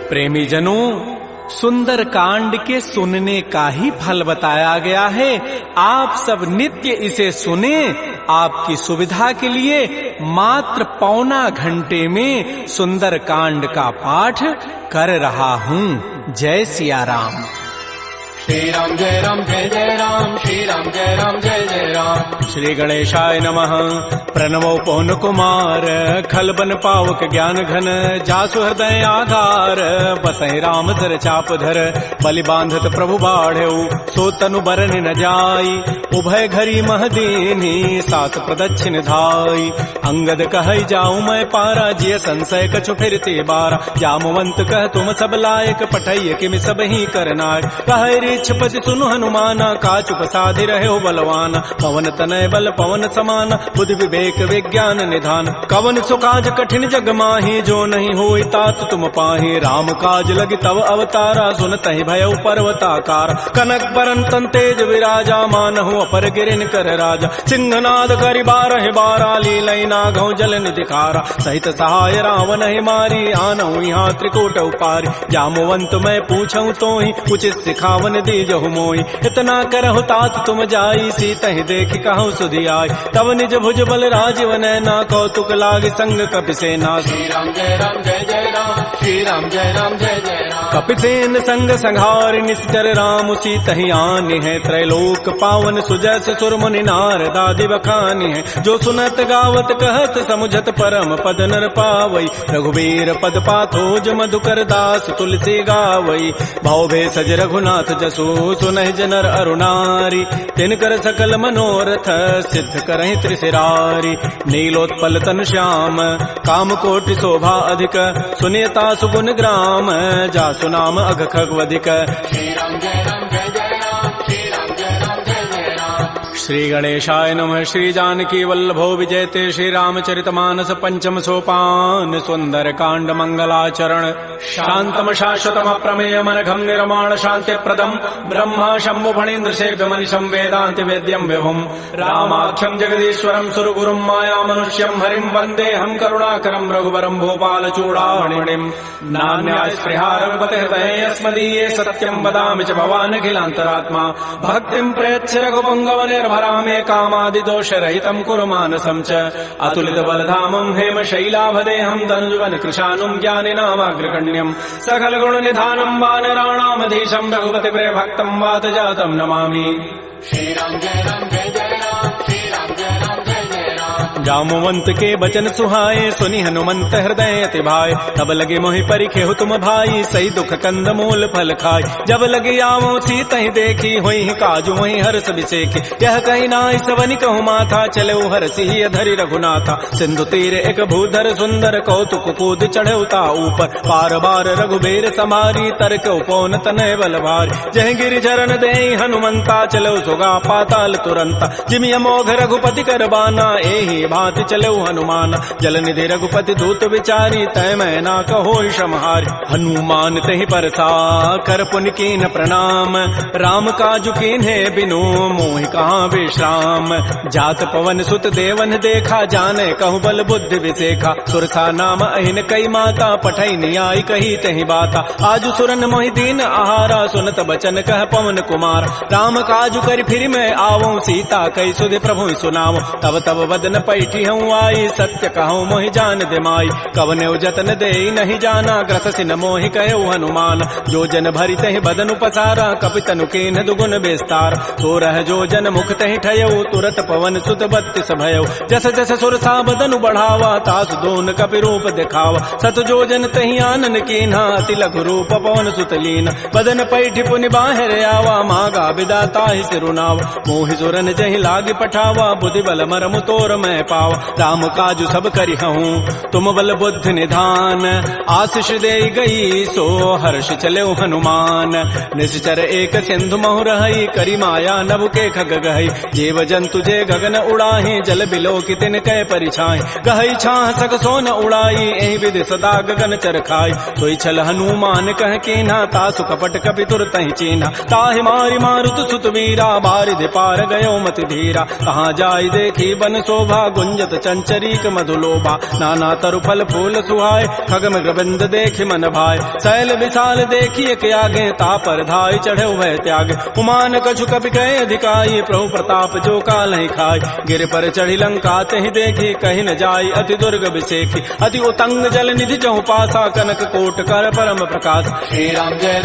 प्रेमी जनों, सुंदर कांड के सुनने का ही फल बताया गया है। आप सब नित्य इसे सुने। आपकी सुविधा के लिए मात्र पौना घंटे में सुंदर कांड का पाठ कर रहा हूँ। जय सिया राम। श्री राम जय राम जय जय राम, श्री राम जय राम जय जय राम। श्री गणेशाय नमः। प्रणवो पवन कुमार, खल बन पावक ज्ञान घन, जासु हृदय आधार, बसहि राम सर चाप धर, बलि बांधत प्रभु बाढ़ऊ, सो तनु बरन न जाई, उभय घरी महदीनी, सात प्रदक्षिण धाई। अंगद कहई जाऊं मैं पारा, जिय संशय कछु फिरते बारा, जामवंत कह तुम सब लायक, पठैय किम सब ही करनाय। कहै छपति सुनु हनुमाना, काचु प्रसादि रहे बलवाना, पवन तनय बल पवन समाना, बुद्धि विवेक विज्ञान निधान। कवन सुकाज कठिन जग माही, जो नहीं होई तात तुम पाही। राम काज लगी तव अवतारा, सुनतहि भयउ पर्वताकार। कनक बरन तन तेज विराजा, मानहु अपर गिरिन कर राजा। सिंहनाद करि बारहि बारा, लीलई नागहु जल निधिकारा। सहित सहाय रावण ही मारी, आनहु यहाँ त्रिकूट उपारी। जामवंत मैं पूछऊं तोहि, उचित सिखावन दीजहु मोहि। इतना करहु तात तुम जाई, सीतहि देखि कहु सुधि आई। तब निज भुज बल राजीव नैना, कौतुक लागी संग कपिसेना। श्री राम जय राम जय जय राम, श्री राम जय राम जय जय राम। कपिसेन संग संहार, निश्चर राम सीतहि आनि है। त्रैलोक पावन सुजस सुर मुनि नारद आदि बखानि है। जो सुनत गावत कहत समुझत परम पद नर पावई। रघुवीर पद पाथोज मधुकर दास तुलसी गावई। भाव भे सज रघुनाथ जसु, सुनहि जनर अरुणारी। तिनकर सकल मनोरथ, सिद्ध करहि त्रिशिरारी। नीलोत्पल तनु श्याम, काम कोटि शोभा अधिक, सुनियता सुगुण ग्राम, जासु नाम अघ खगवधिक। श्री राम जय राम जय जय राम, श्री राम जय राम जय जय राम। श्री गणेशाय नमः। श्री जानकी वल्लभो विजयते, श्री रामचरितमानस पंचम सोपान। सुंदर कांड मंगलाचरण, शांतम शाश्वतम प्रमेय मनघम निर्माण शांति प्रदम। ब्रह्मा शंभु फणीन्द्र सेव्य मनिषं वेदांति वेद्यम विभुम। रामाख्यम जगदीश्वरम सुरगुरुम माया मनुष्यम हरिम, वंदे हम करुणाकरम रघुवरम भूपाल चूड़ामणिम। नान्या स्पृहा रघुपते हृदये अस्मदीये, सत्यम वदामि च भवान् अखिलान्तरात्मा। भक्तिं प्रयच्छ रघुपुंगव निर्भरामे, कामादि दोष रहितं कुरु मानसं च। अतुलित बलधामं हेम शैलाभदेहं, धनुजवन कृशानुं ज्ञानिनामाग्रगण्यं। सकल गुण निधानं वानराणामधीशं, रघुपति प्रिय भक्तं वात जातं नमामि। श्री राम जय राम जय जय राम, श्री राम जय राम जय जय राम। जामवंत के बचन सुहाए, सुनि हनुमंत हृदय अति भाए। तब लगे मोहि परिखेहु तुम भाई, सही दुख कंद मूल फल खाय। जब लगे आवो सीतहि देखी, होई काजु वही हर्ष बिसेखी। यह कही नाई सवनि कहु माथा, चले हरषि धरि रघुनाथा। सिंधु तीर एक भूधर सुंदर, कौतुक कूद चढ़े उता ऊपर। पार बार रघुबीर समारी, तर्क उपौन तनय बल भारी। जह गिरि चरण देहि हनुमंता, चलो सुगा पाताल तुरंता। जिमि अमोघ रघुपति कर बाना, एहि भांति चलो हनुमान। जल निधि रघुपति दूत विचारी, तय मैं ना कहो क्षमहारी। हनुमान तहि परसा कर पुनि कीन प्रणाम, राम काजु कीन्हे बिनु मोहि कहाँ विश्राम। जात पवन सुत देवन देखा, जाने कहु बल बुद्धि विसेखा। सुरसा नाम अहिन कई माता, पठई नियाई कही तहि बाता। आजु सुरन मोहि दीन आहारा, सुनत बचन कह पवन कुमार। राम काजु करि फिर मैं आवऊं, सीता कई सुधि प्रभु सुनाऊं। तब तब वदन पैठी हूँ आई, सत्य कहूँ मोहि जान दिमाई। कवने जतन दे नहीं जाना, ग्रससि न मोहि कहु हनुमान। जो जन भरि तहि बदनु पसारा, कपितनु कीन्ह दुगुन विस्तार। सो रह जो जन मुख तहि ठयऊ, तुरत पवन सुत बत्तिस भयऊ। जस जस सुरसा बदनु बढ़ावा, तासु दोन कपि रूप दिखावा। सत जो जन तहि आनन कीन्हा, अति लघु रूप पवन सुत लीना। बदन पैठी पुनि बाहिर आवा, मागा बिदा ताहि सिरुनावा। मोहि सुरन जहि लागी पठावा, बुद्धि बल मरमु तोर मैं पावा। राम काजु सब करिहूँ, तुम बल बुद्धि निधान। आशीष दे गई सो हर्ष चले हनुमान। निश्चर एक सिंधु महु रही, करी माया नभ के खग गहई। जीव जंतु जे गगन उड़ाही, जल बिलो की तिन कै परिछाई। गहई छाह सक सोन उड़ाई, एहि विधि सदा गगन चर खाई। सोई छल हनुमान कह कीन्हा, तासु कपट कपि तुरतहि चीन्हा। ताहि मारि मारुत सुत वीरा, बारिधि पार गयो मति धीरा। कहाँ जाई देखी बन शोभा, गुंजत चंचरीक मधुलोभा नाना तरु फल फूल सुहाय खगम ग्रबिंद देख मन भाय शैल विशाल देखिए के आगे तापर धाय चढ़े वह त्याग उमान कछु कपि कहे अधिकाई प्रभु प्रताप जो काल ही खाय गिर पर चढ़ी लंका तहि देखी कहीं न जाय अति दुर्ग विषेखी अति उतंग जल निधि चहु पासा कनक कोट कर परम प्रकाश श्री राम जय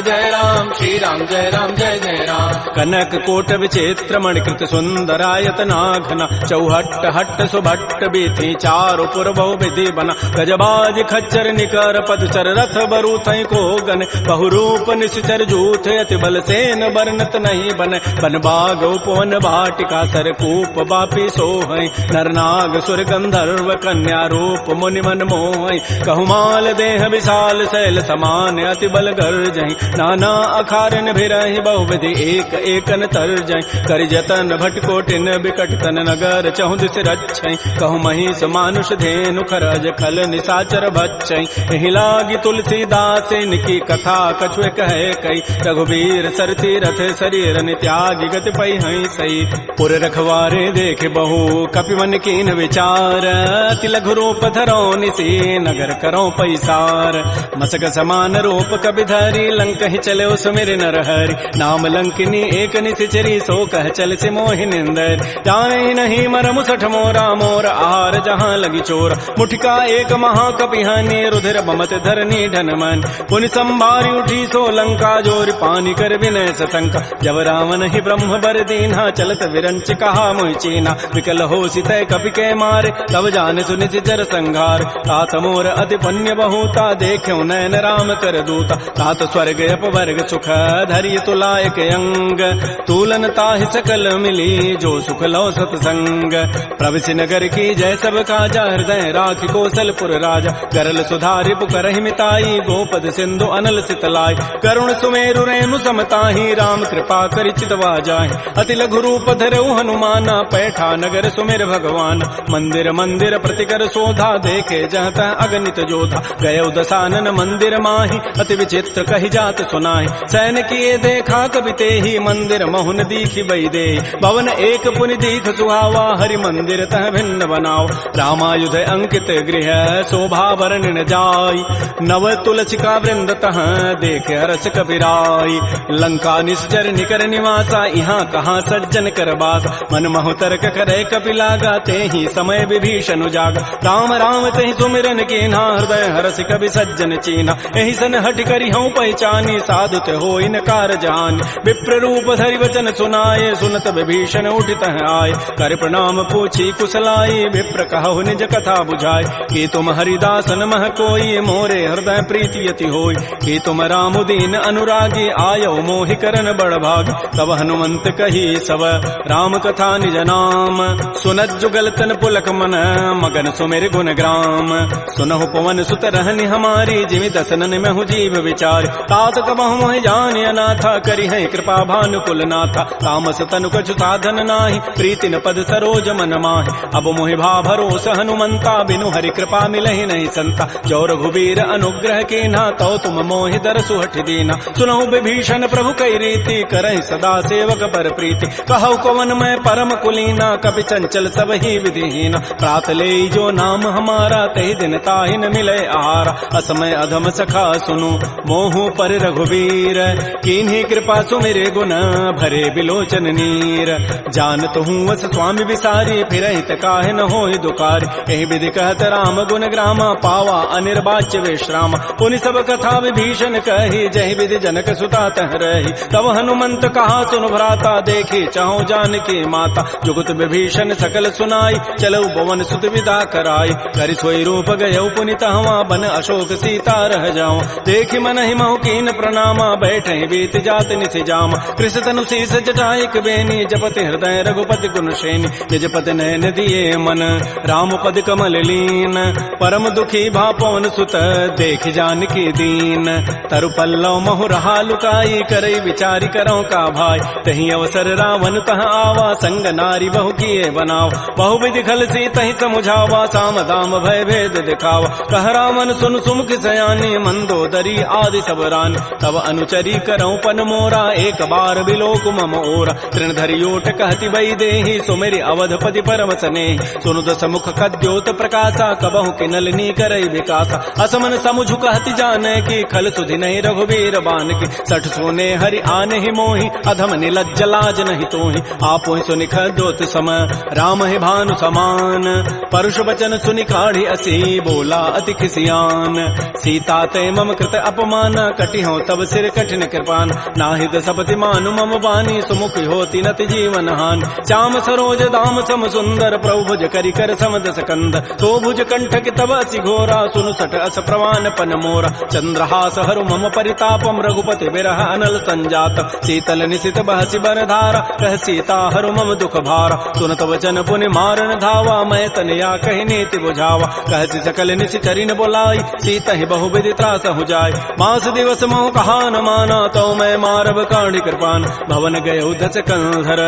जय राम श्री राम जय जय राम कनक कोट विचित्र मणिकृत सुंदरायत नाघना चौहट्ट हट्ट सुभट्ट बीथी चारु पुर बहु विधि बना गजबाज खच्चर निकर पदचर रथ बरु थई को गन बहुरूप निश्चर जूथ अति बल सेन बरनत नहीं बन बन बाग उपवन भाटिका सरकूप बापी सोहै नरनाग सुर गंधर्व कन्या रूप मुनि मन मोहै कहुमाल देह विशाल शैल समान अति बल गर्जहि नाना अखारन भिरहि बहुविधि एक एकन तरजहि करि जतन भटकोटिन बिकट तन नगर चहु दिस रक्षै कहु महिष मानुष धेनु खरज खल निसाचर भक्षै एहि लागी तुलसीदास इनकी कथा कछुए कहे कई रघुवीर सरती रथ शरीर त्यागी गति पै हई सई पुर रखवारे देख बहु कपि मन कीन विचार अति लघु रूप धरो निसी नगर करो पैसार मसक समान रूप कपि धरी लंक ही चले सुमिर नर हरि नाम लंकिनी एक निशिचरी सो कह चल से मोहि निंदर जाने नहीं मरमु सठ मोरा मोर आहार जहाँ लगी चोर मुठिका एक महाकपिहानी रुधिर बमत धरनी ढनमन पुनि संभारी उठी सो लंका जोर पानी कर विनय सतंका जब रावण ही ब्रह्म बर दीन्हा चलत विरंच कहा मोहि चीना विकल हो सितय कपि के मारे तब जान सुनित जर संघार तात मोर अति पुण्य बहुता देख्यो नयन राम कर दूता तात स्वर्ग अपवर्ग सुख धैर्य तुलायक अंग तूलन ताहि सकल मिली जो सुख लो सतसंग प्रविशि नगर की जय सब काजा हृदय राखि कौशलपुर राजा गरल सुधारि पुकरहि मिताई गोपद सिंधु अनल सितलाई करुण सुमेरु रेणु समताहि राम कृपा करि चितवा जाहि अति लघु रूप धरऊ हनुमाना पैठा नगर सुमेर भगवान मंदिर मंदिर प्रतिकर शोधा देखे जहत अगणित जोधा गय दसानन मंदिर माहि अति विचित्र कहि जात सुनाहि सैन किए देखा कवि तेहि मंदिर महुन दीखि बई दे भवन एक पुनि दीख सुहावा हरि मंदिर तह भिन्न बनाओ रामायुध अंकित गृह शोभा वर्णन जाय नव तुलसिका वृंद तह देखे हरस कबीराई लंका निश्चर निकर निवासा यहाँ कहाँ सज्जन कर बास मन महु तर्क करे कपि लागा तेहि समय विभीषण जागा राम राम तेहि सुमिरन कीन्हा हृदय हरस कवि सज्जन चीन्हा एहि सन हट करि हूँ पहचानी साधुत हो इन कार जान विप्र रूप धरि वचन सुनाए सुनत विभीषण उठित आए कर प्रणाम पूछी कुशलाई विप्र कहु निज कथा बुझाए कि तुम हरिदासन मह कोई मोरे हृदय प्रीति यति होई कि तुम राम दीन अनुरागी आयो मोहि करन बड़ भाग तब हनुमंत कही सब राम कथा निज नाम सुनत जुगल तन पुलक मन मगन सुमेर गुण ग्राम सुनहु पवन सुत रहनि हमारी जिमि दसनन में हूँ जीव विचार तात कबहु मोहि जान अनाथा करि है कृपा भानुकुल नाथा तामस तनु कछु साधन नाही प्रीति न पद सरोज मन माहि अब मोहि भा भरोस हनुमंता बिनु हरि कृपा मिलहि नहीं संता जो रघुबीर अनुग्रह कीन्हा तो तुम मोहि दरसु हठ दीना सुनहु विभीषण प्रभु कई रीति करहि सदा सेवक पर प्रीति कहु कवन मैं परम कुलीना कपि चंचल सब ही विधिहीना प्रात ले जो नाम हमारा तहि दिन ताहि न मिले आहारा असमय अधम सखा सुनु मोहु पर रघुबीर कीन्ही कृपा सुमिरे गुण भरे बिलोचन नीर जानत हूँ वस स्वामी विसारी फिर हित काहे न होई दुकार एहि विधि कहत राम गुण ग्रामा पावा अनिर्वाच्य विश्राम पुनि सब कथा विभीषण कही जहि विधि जनक सुता तह रही तब हनुमंत कहा सुन भ्राता देखी चाहो जानकी माता जुगत विभीषण सकल सुनाई चलऊ पवन सुत विदा कराई करि सोई रूप गयऊ पुनि तहवा बन अशोक सीता रह जाओ देखि मन ही महु कीन प्रणामा बैठे बीत जात निसि जाम कृष तनु शीस जटाइक बेनी जपति हृदय रघुपति गुण श्रेणी निज पति नयन दिए मन राम पद कमल लीन परम दुखी भा पवन सुत देख जानकी दीन तरु पल्लव महु रहा लुकाई करई विचारी करो का भाई तही अवसर रावण तह आवा संग नारी बहु किए बनाओ बहु विधि खल सी तही समुझावा साम दाम भय भेद दिखावा कह रावण सुन सुमुख सयानी मंदोदरी आदि सब रान तब अनुचरी करो पन मोरा एक बार बिलोक मम ओरा तृण धरियोट कहति बई देहि सुमेरि अवधपति पर परम सने सुनु दस मुख कद्योत प्रकाशा कबहु के नलनी करई विकासा असमन समुझु कहति जाने की खल सुधि नहीं रघुबीर बान की सठ सोने हरि आने ही मोहि अधम निलज्ज लाज नहीं तोहि आपो ही सुनि खद्योत समय राम ही भानु समान परुष वचन सुनि काढ़ी असी बोला अति खिसियान सीता ते मम कृत अपमान कटि हो तब सिर कठिन कृपान नाहिद सपति मानु मम बानी सुमुख होती नति जीवन हान श्याम सरोज दाम सम सुंदर प्रभु भुज करि कर समदस कंद तो भुज कंठ के तब असि घोरा सुनु सठ अस प्रवान पन मोरा चंद्रहास हरु मम परितापम रघुपति विरह अनल संजात शीतल निशित बहसि बर धारा कह सीता हरु मम दुख भारा सुनत वचन पुनि मारन धावा मैं तनया कहि नीति बुझावा कहति सकल निशि चरिन बोलाई सीता ही बहु विधि त्रास हो जाय मास दिवस मोह कहा न माना तो मैं मारव काढ़ी कृपान भवन गय दस कंधर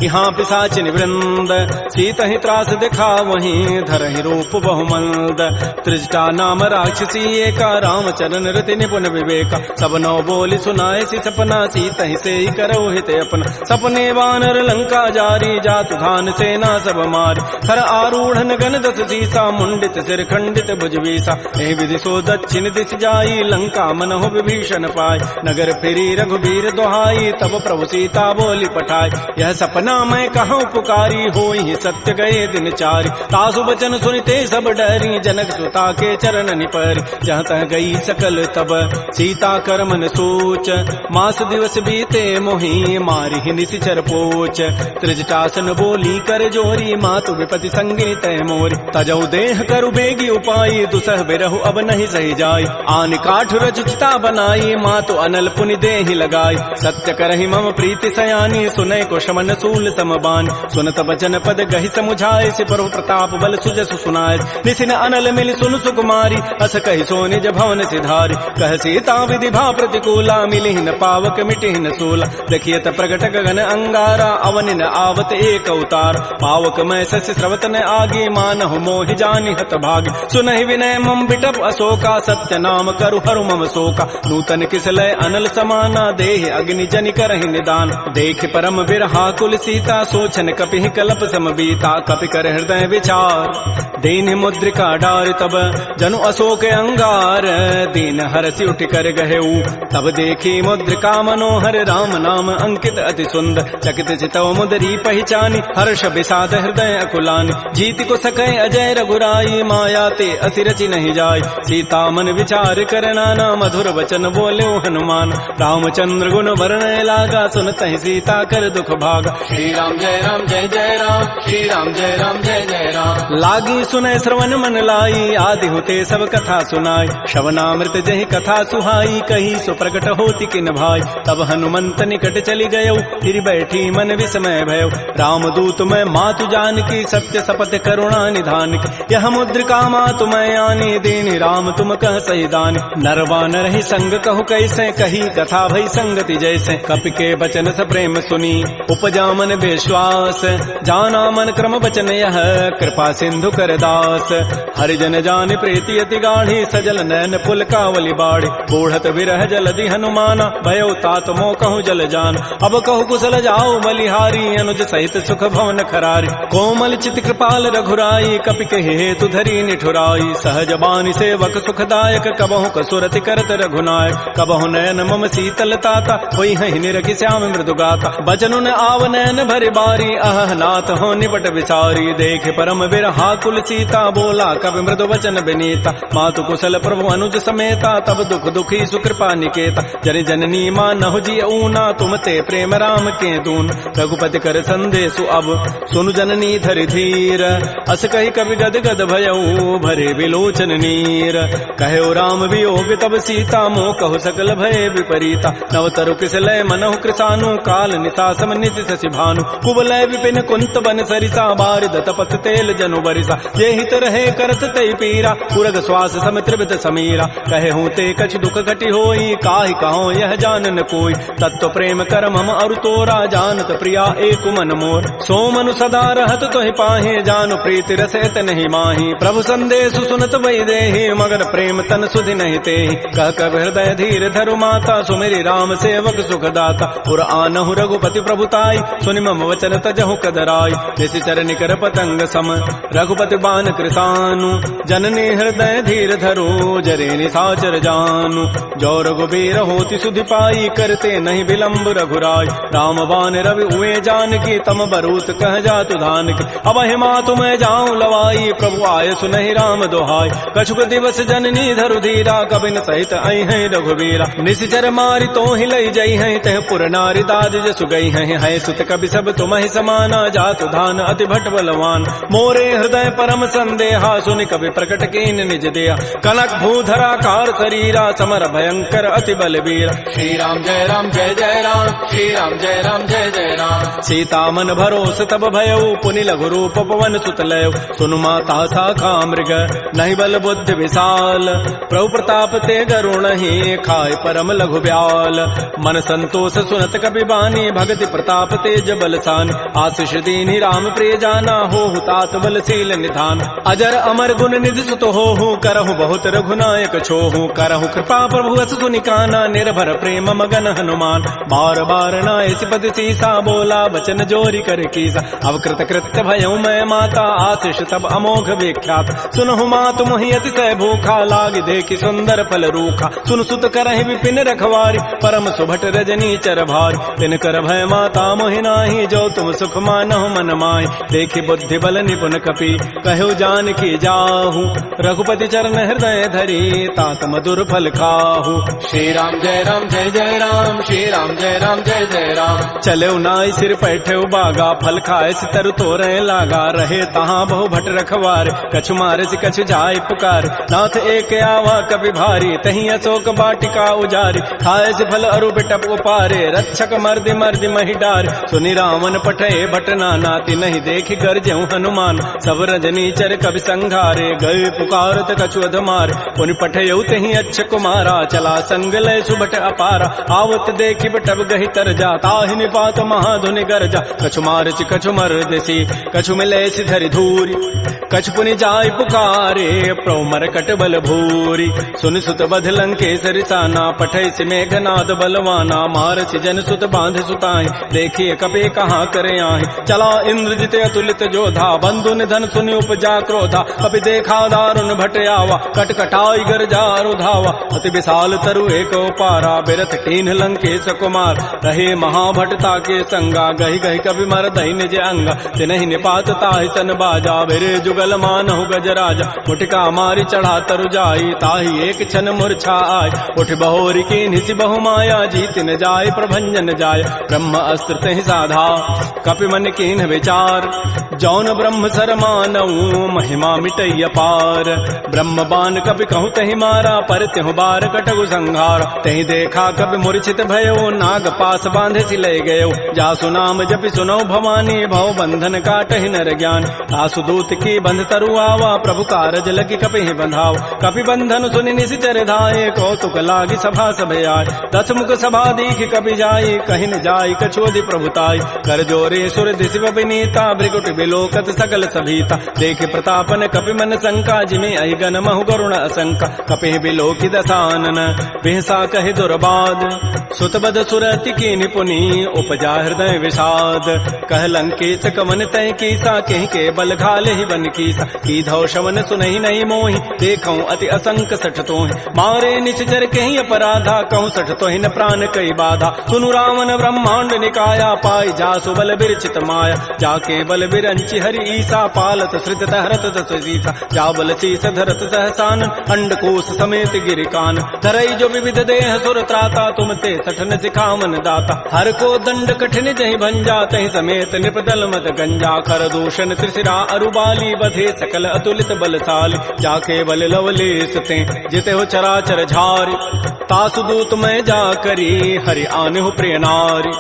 यहाँ पिशाचिन वृंद सीता ही त्रास दिखा वहीं धर ही रूप बहुमंद त्रिजटा नाम राक्षसी एका रामचरण रति निपुण विवेका सब नौ बोली सुनाए सी सपना सीता ही से ही करो हित अपना सपने वानर लंका जारी जातु धान सेना सब मारी थर आरूढ़ गन दस सीसा मुंडित सिर खंडित भुजवीसा एहि विधि सो दक्षिण दिश जाई लंका मनहु विभीषण पाय नगर फिरी रघुबीर दोहाई तब प्रभु सीता बोली पठाई यह सपना मैं कहूँ पुकारी होई सत्य गए दिन चारि तासु बचन सुनते सब डरी जनक सुता के चरण निपरि जहाँ तह गई सकल तब सीता कर मन सोच मास दिवस बीते मोहि मारी ही निशिचर पोच त्रिजटासन बोली कर जोरी मातु विपति संगी तय मोरी तजऊ देह करु बेगी उपाई दुसह बिरहु अब नहीं सही जाई आन काठ रचिता बनाई मातु अनल पुनि देहि लगाई सत्य करहि मम प्रीति सयानी सुनय को शमन सूल समबान सुनत बचन पद गहि समुझाए से प्रभु प्रताप बल सुजसु सुनाए निसिन अनल मिल सुन सुकुमारी अस कहि सो निज भवन सिधारी कह सीता विधि भा प्रतिकूला मिलि न पावक मिटि न सूला देखियत प्रगट गगन अंगारा अवनि न आवत एक अवतार पावक मैं शशि स्रवत न आगे मानहु मोहि जानि हत भागी सुनहि विनय मम बिटप अशोका सत्य नाम करु हरु मम शोका नूतन किसलय अनल समाना देह अग्नि जनि करहि निदान देख परम बिरहा कुल सीता सोचन कपि कलप सम बीता कपि कर हृदय विचार दीन मुद्रिका डार तब जनु अशोक अंगार दीन हरसि उठ कर गहेऊ तब देखी मुद्रिका मनोहर राम नाम अंकित अति सुंदर चकित चितव मुदरी पहचानी हर्ष विषाद हृदय अकुलानी जीत को सकै अजय रघुराई माया ते असिरचि नहीं जाय सीता मन विचार कर नाना मधुर वचन बोले हनुमान रामचंद्र गुण वर्णय लागा सुनत ही सीता कर दुख भागा श्री राम जय राम श्री राम जय जय राम लागी सुनय श्रवण मन लाई आदि होते सब कथा सुनाई श्रवणामृत जहि कथा सुहाई कही सो प्रकट होती किन भाई तब हनुमंत निकट चली गयो फिर बैठी मन विस्मय भयो राम दूत मैं मातु जान की सत्य सपथ करुणा निधान की यह मुद्रिका मातु मैं आनी दीनी राम तुम कह सही दानी नरवान रही संग कहु कैसे कही कथा भई संगति जैसे कपि के बचन स प्रेम सुनी उपजा मन विश्वास जाना मन क्रम बचन यह कृपा सिंधु कर दास हरिजन जान प्रीति अति गाढ़ी सजल नैन पुल कावली बाड़ी बूढ़त विरह जलधि हनुमाना भयो तात मो कहूँ जल जान अब कहु कुशल जाओ बलिहारी अनुज सहित सुख भवन खरारी कोमल चित कृपाल रघुराई कपि कहि हेतु धरी निठुराई सहज बानी सेवक सुखदायक कबहु कसुरति करत रघुनायक कबहु नयन मम शीतल ताता होई हहि निरखि श्याम मृदु गाता बचनु न आव नयन भरि बारी अह नाथ हो निपट विचारी देख परम विरहा कुल सीता बोला कवि मृदु वचन विनीता मातु कुशल प्रभु अनुज समेता तब दुख दुखी सुकृपा निकेता जन जननी मां नहु जी ऊना तुम ते प्रेम राम के दून रघुपति कर संदेशु अब सुनु जननी धरि धीर अस कहि कवि गद गद भयऊ भरे विलोचन नीर कहो राम वियोग तब सीता मोह कहु सकल भय विपरीता नव तरु किसलय मनहु कृसानु काल निता सम नित शशि भानु कुबलय विपिन कुंत बन सरिसा बारिद तपत तेल जनु बरिसा ये हित रहे करत तई पीरा पुरग श्वास सम त्रिवित समीरा कहे हूँ ते कछ दुख घटी होई काहि कहो यह जानन कोई तत्व प्रेम कर मम अरु तोरा जानत प्रिया एक मन मोर सो मनु सदा रहत तोहि पाहे जानु प्रीति रसैत नहीं माही प्रभु संदेशु सुनत वै देहि मगर प्रेम तन सुधि नहीं तेहि कह कब हृदय धीर धरु माता सुमेरी राम सेवक सुख दाता पुर आनहु रघुपति प्रभुताई सुनि मम वचन तजहु कदराई निशि निश्चर निकर पतंग सम रघुपति बान कृतानु जननी हृदय धीर धरो जरे निशाचर जानु जो रघुबीर होति सुधि पाई करते नहीं विलंब रघुराय राम बान रवि उए जान की तम बरूत कह जातु धान की अब हिमा तुम्हें जाऊं लवाई प्रभु आय सुनहि राम दोहाय कछुक दिवस जननी धरु धीरा कबिन सहित आई है रघुबीरा निश्चर मारी तो ही लई जई है तह पुर नारी दाद जसु गई है सुत कवि सब तुम ही समाना जातु धान अति भट बलवान मोरे हृदय परम संदेहा सुनि कवि प्रकट कीन निज देहा कनक भूधरा कार शरीरा समर भयंकर अति बलबीरा श्री राम जय राम जय जय राम श्री राम जय राम जय जय राम सीता मन भरोस तब भयउ पुनि लघु रूप पवन सुत लय सुनु माता शाखा मृग नहीं बल बुद्धि विशाल प्रभु प्रताप ते गरुण ही खाय परम लघु ब्याल मन संतोष सुनत कपि बानी भगति प्रताप तेज बलसान आशीष दीनि राम प्रिय जाना हो तात बलशील निधान अजर अमर गुण निधि सुत हो करहु बहुत रघुनायक छोहु करहु कृपा प्रभु अस सुनि काना निर्भर प्रेम मगन हनुमान बार बार नायसि पति सीसा बोला बचन जोरी कर कीसा अवकृत कृत्य भयउ मैं माता आशीष तब अमोघ विख्यात सुनहु मातु मोहि अतिशय भूखा लाग देखि सुंदर फल रूखा सुन सुत करहि विपिन रखवारी परम सुभट रजनी चर भारी तिन कर भय माता मोहि नाही जो तुम सुख मानहु मन माहि देखि बुद्धि बल निपुण कपि कहु जान की जाहु रघुपति चरण हृदय धरी तात मधुर फल खाहु श्री राम जय राम जय जय राम श्री राम जय राम जय जय राम चले नाई सिर पैठे बागा फल खाए तरु तोरे लागा रहे तहाँ बहु भट रखवार कछु मारे से कछु जाय पुकार नाथ एक आवा कभी भारी तही अशोक बाटिका उजारी खाए से फल अरु बिटप उपारे रक्षक मर्दि मर्दि मही डार सुनि रावण पठे भट नाती नहीं देख गरजहु हनुमान सब रजनी चर कवि संघारे गए पुकारत कछु अधमार पुनि पठयउ तही अच्छ कुमारा चला संग लय सुबट अपारा आवत देखि बटब गहि तर जा ताहि निपात महाधुनि गरजा कछु मारचि कछु मर्दसी कछु मिलेसि धरि धूरी कछु पुनि जाय पुकारे प्रभु मरकट बल भूरी सुनि सुत बध लंकेसरि साना पठैसि मेघनाद बलवाना मारसि जन सुत बांध सुताहि देखिए कपि कहाँ करे आहि चला इंद्रजित अतुलित जोधा बंधु निधन सुनि उपजा क्रोधा कपि देखा दारुण भट आवा कटकटाई गरजारु धावा अति विशाल तरु एक पारा बिरथ कीन्ह लंकेश कुमार रहे महाभटता के संगा गहि गहि कवि मर दहि निज अंगा तिनहि निपात ताहि सन बाजा बिरे जुगल मानहु गजराजा मुटिका मारी चढ़ा तरु जाई ताहि एक क्षण मूर्छा आय उठ बहोरी की निसि बहु माया जीत न जाय प्रभंजन जाय ब्रह्म अस्त्र तहि साधा कपि मन कीन्ह विचार जौन ब्रह्म सर मानऊ महिमा मिटई अपार ब्रह्म बान कपि कहूँ तहि मारा पर त्यहु बार कटगु संहार तहि देखा कपि मूर्छित भयो नाग पास बांधे सि लय गयो जासु नाम जपि सुनो भवानी भव बंधन काटहि नर ज्ञान आसु दूत की बंध तरु आवा प्रभु कारज लगी कपि बंधाव कपि बंधन सुनि निशिचर धाये कौतुक लागी सभा सब आय दस मुख सभा दीख कपि जाई कहि न जाई कछोदि प्रभुताई कर जोरे सुर दिशि विनीता भृगुट बिलोकत सकल सभीता देख प्रतापन कपि मन शंका जिमे अहिगन महु गरुण असंका कपि बिलोकि दसानन बिहसा कहि दुर्बाद सुतबद सुरति की निपुनी उपजा हृदय विषाद कह लंकेश कवन तय कीसा कहीं के बल घाले ही बन कीसा की धौ शवन सुनहि नहीं मोहि देखऊं अति असंक सठ तोहि मारे निश्चर कहीं अपराधा कहूँ सठ तोहि न प्राण कई बाधा सुनु रावण ब्रह्मांड निकाया पाई जासु बल बिरचित माया जाके बल बिरंचि हरि ईसा पालत श्रित हरत दस सीसा जा बल शीस धरत सहसान अंडकोश समेत गिरिकान धरई जो विविध देह सुर त्राता तुम ते सठन सिखावन दाता हर को दंड कठिन जहि भंजा तहि समेत निपदल मत गंजा कर दूषण त्रिशिरा अरुबाली बधे सकल अतुलित बलशाली जाके बल लवलेस ते जिते हो चराचर झारी तासु दूत मैं जा करी हरि आने हो प्रिय नारी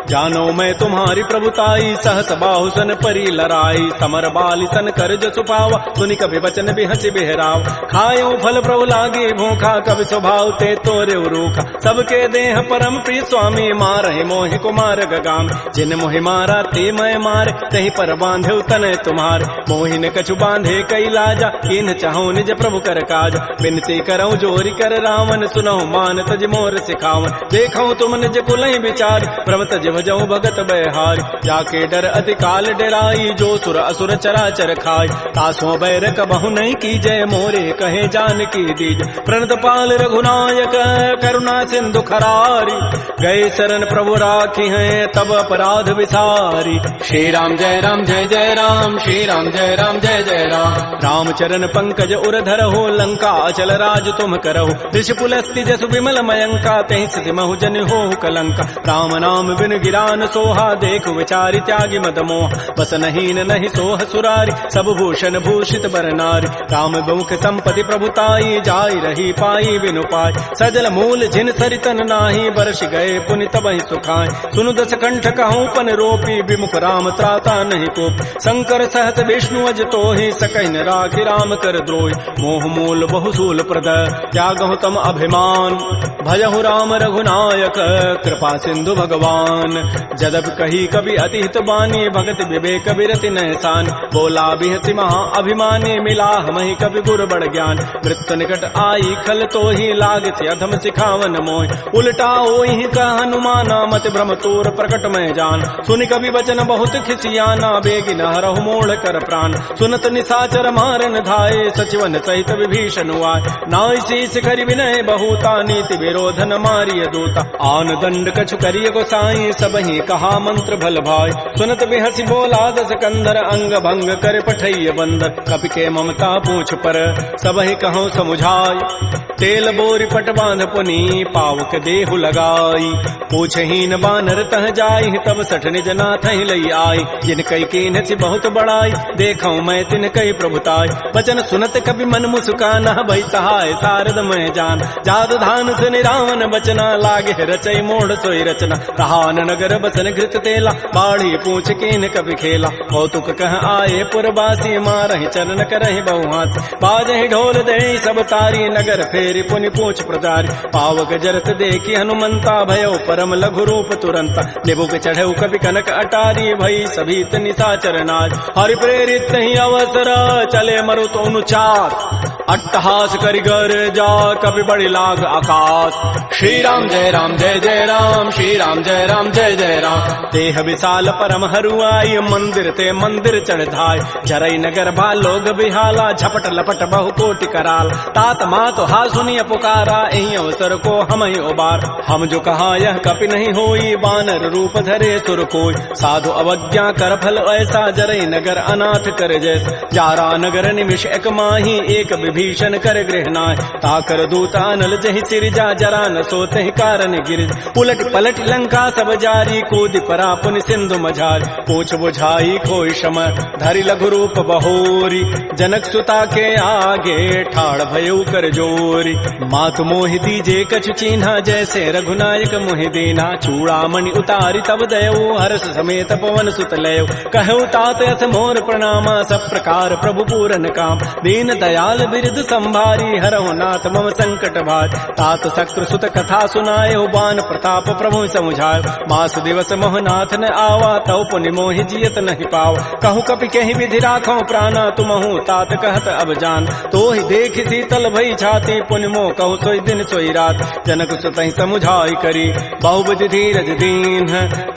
जानो मैं तुम्हारी प्रभुताई सहस बाहु सन परी लराई समर बाली सन कर जो सुपावा सुनि कभी वचन भी हंसी बिहराव खायो फल प्रभु लागे भूखा कभी स्वभाव ते तोरे रूखा सबके देह परम प्रिय स्वामी मारहि मोहि कुमार गगाम जिन मोहि मारा ते मैं मारे तही पर बांधे तनय तुम्हारे मोहि न कछु बांधे कई लाजा किन चाहो निज प्रभु कर काज बिनती करऊं जोरी कर रावण सुनहु मान तज मोर सिखावन देखऊं तुम निज कुलहि विचार प्रम तज भजऊ भगत बहारी। जाके डर अति काल डराई, जो सुर असुर चराचर खाई। तासों बैर कबहु नहीं कीजय, मोरे कहे जानकी दीज। प्रणत पाल रघुनायक करुणा सिंधु खरारी, गए शरण प्रभु राखी हैं तब अपराध विसारी। श्री राम जय राम जय जय राम, श्री राम जय राम जय जय राम। रामचरण पंकज उरधर हो, लंका अचल राज तुम करहु। ऋषि पुलस्ति जसु विमल मयंका, तेहि सिधि महु जन हो कलंका। राम नाम बिन गिरान सोहा, देखु विचारि त्यागी मद मोह। बस नहीं नहीं सोह सुरारी, सब भूषण भूषित बर नारी। राम बहुख संपत्ति प्रभुताई, जाय रही पाई बिनु पाई। सजल मूल जिन सरितन नाही, बरस गए पुनि तबहि सुखाय। सुनु दस कंठ कहूँ पन रोपी, विमुख राम त्राता नहीं कोप। शंकर सहत विष्णु अज तोहि, सकहि न राखि राम कर द्रोहि। मोह मूल बहुसूल प्रद, त्यागहु तम अभिमान। भजहु राम रघुनायक, कृपा सिंधु भगवान। जदब कही कवि अति हित बानी, भगत विवेक बिरति नहसान। बोला बिहति महा अभिमानी, मिला हमहि कवि गुर बड़ ज्ञान। मृत्यु निकट आई खल तोहि, लागति अधम सिखावन मोहि। उल्टा ओहि कह हनुमाना, मति भ्रम तोर प्रकट में जान। सुनि कवि वचन बहुत खिसियाना, बेगी न हरहु मोड़ कर प्राण। सुनत निशाचर मारन धाये, सचिवन सहित विभीषण आए। नाई शीस करि विनय बहुता, नीति विरोधन मारिय दूता। आन दंड कछु करिय गोसाई, सबहि कहा मंत्र भल भाई। सुनत बिहसि बोला दस कंधर, अंग भंग कर पठैय बंदर। कपि के ममता पूछ पर, सबहि कहूँ समुझाई। तेल बोरी पट बांध पुनी, पावक देहु लगाई। पूछहीन बानर तह जाई, तब सठ निज नाथ ही लई आई। जिन कई कीन सी बहुत बड़ाई, देखऊं मैं तिन कई प्रभुताई। वचन सुनत कभी मन मुस्काना, भई सहाय सारद मैं जान। जादु धान सुनि रावण बचना, लागे रचई मोड़ सोई रचना। रहान नगर बसन घृत तेला, बाढ़ी पूछ कीन कभी खेला। कौतुक कह आए पुरवासी, मारहि चरण करहि बहुहासी। बाजहि ढोल देहि सब तारी, नगर फेरि पुनि पूछ प्रजारी। पावक जरत देखी हनुमंता, भयो परम लघु रूप तुरंता। निबुक चढ़ऊ कवि कनक अटारी, भई सभीत निशाचर नारी। हरि प्रेरित ही अवसर, चले मरुत अनुचार। अट्टहास करि गर जा, कवि बड़ी लाग आकाश। श्री राम जय राम जय जय राम, श्री राम जय राम जय जय राम। देह विशाल परम हरुआई, मंदिर ते मंदिर चढ़ धाय। जरई नगर बालोग बिहाला, झपट लपट बहु कोटि कराल। तात मात हा सुनिय पुकारा, एहि अवसर को हम ही उबार। हम जो कहा यह कपि नहीं होई, बानर रूप धरे सुर कोई। साधु अवज्ञा कर फल ऐसा, जरई नगर अनाथ कर जैसा। जारा नगर निमिष एक माही, एक विभीषण कर गृहनाय। ताकर दूत अनल जहि सिरजा, जरा न सोते कारण गिरिज। उलट पलट लंका सब जारी, कूद परा पुनि सिंधु मझारी। पूछ बुझाई कोई शम, धरि लघु रूप बहोरी। जनक सुता के आगे, ठाड़ भयउ कर जोरी। मातु मोहि दीजे कछु चिन्हा, जैसे रघुनायक मोहि दीना। चूड़ामणि उतारी तब दयऊ, हर्ष समेत पवन सुत लयऊ। कहऊ तात यथ मोर प्रणामा, सब प्रकार प्रभु पूरन काम। दीन दयाल बिरद संभारी, हरहु नाथ मम संकट भार। तात शक्र सुत कथा सुनाए, बान प्रताप प्रभु समुझाए। मास दिवस मोहनाथ न आवा, तव पुनि मोहि जियत नहीं पावा। कहूँ कपि कहीं विधि राखो प्राणा, तुमहु तात कहत अब जान। तो ही देख शीतल भई छाती, पुनि मोह कहूँ सोई दिन सोई रात। जनक सुतहि समुझाई करी, बहुबुधि धीरज दीन।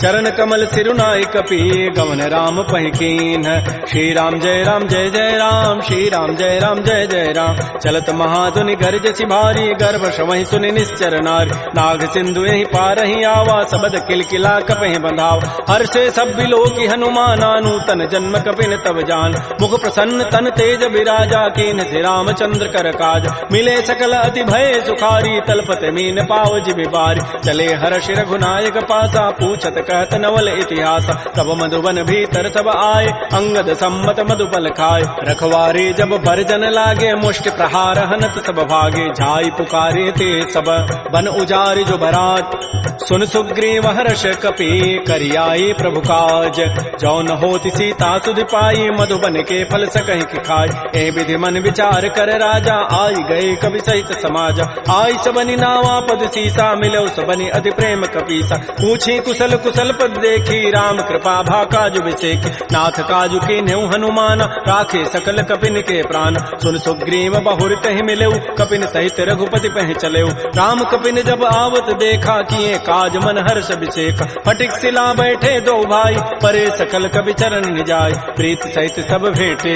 चरण कमल सिरुनाई कपि, गवन राम पहिकीन। श्री राम जय राम जय जय राम, श्री राम जय राम जय जय राम। चलत महाधुनि गर्ज सिभारी, गर्भ श्रवहि सुनि निश्चर नारी। नाग सिंधु यही पारहि आवा, सबद किलकिला कपहि बंधाव। हर्षे सब बिलोकी हनुमाना, नूतन जन्म कपिन तब जान। मुख प्रसन्न तन तेज विराजा, कीन से रामचंद्र कर काज। मिले सकल अति भय सुखारी, तलपत मीन पाव जिबि बारी। चले हर्ष रघुनायक पासा, पूछत कहत नवल इतिहास। तब मधुबन भीतर सब आए, अंगद सम्मत मधुपल खाए। रखवारे जब बरजन लागे, मुष्टि प्रहार हनत सब भागे। झाई पुकारे ते सब, बन उजारि जो बरात। सुन सुग्रीव हर्ष कपि, करियाए प्रभु काज। जो न होति सीता सुधि पाई, मधुबन के फल सकहि कि खाय। ए विधि मन विचार कर राजा, आई गए कवि सहित समाज। आई सबनि नावा पद सीसा, मिलो सबनि अति प्रेम कपीसा। पूछी कुशल कुशल पद देखी, राम कृपा भा काजु विसेखी। नाथ काजु कीन्हु हनुमान, राखे सकल कपिन के प्राण। सुन सुग्रीव सुग्रीव बहुर तहि मिलेउ कपिन सहित रघुपति पह चलेउ राम कपिन जब आवत देखा किए काज मन हर्ष अभिषेक फटिक सिला बैठे दो भाई परे सकल कवि चरण निजाय प्रीत सहित सब भेटे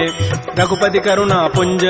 रघुपति करुणा पुंज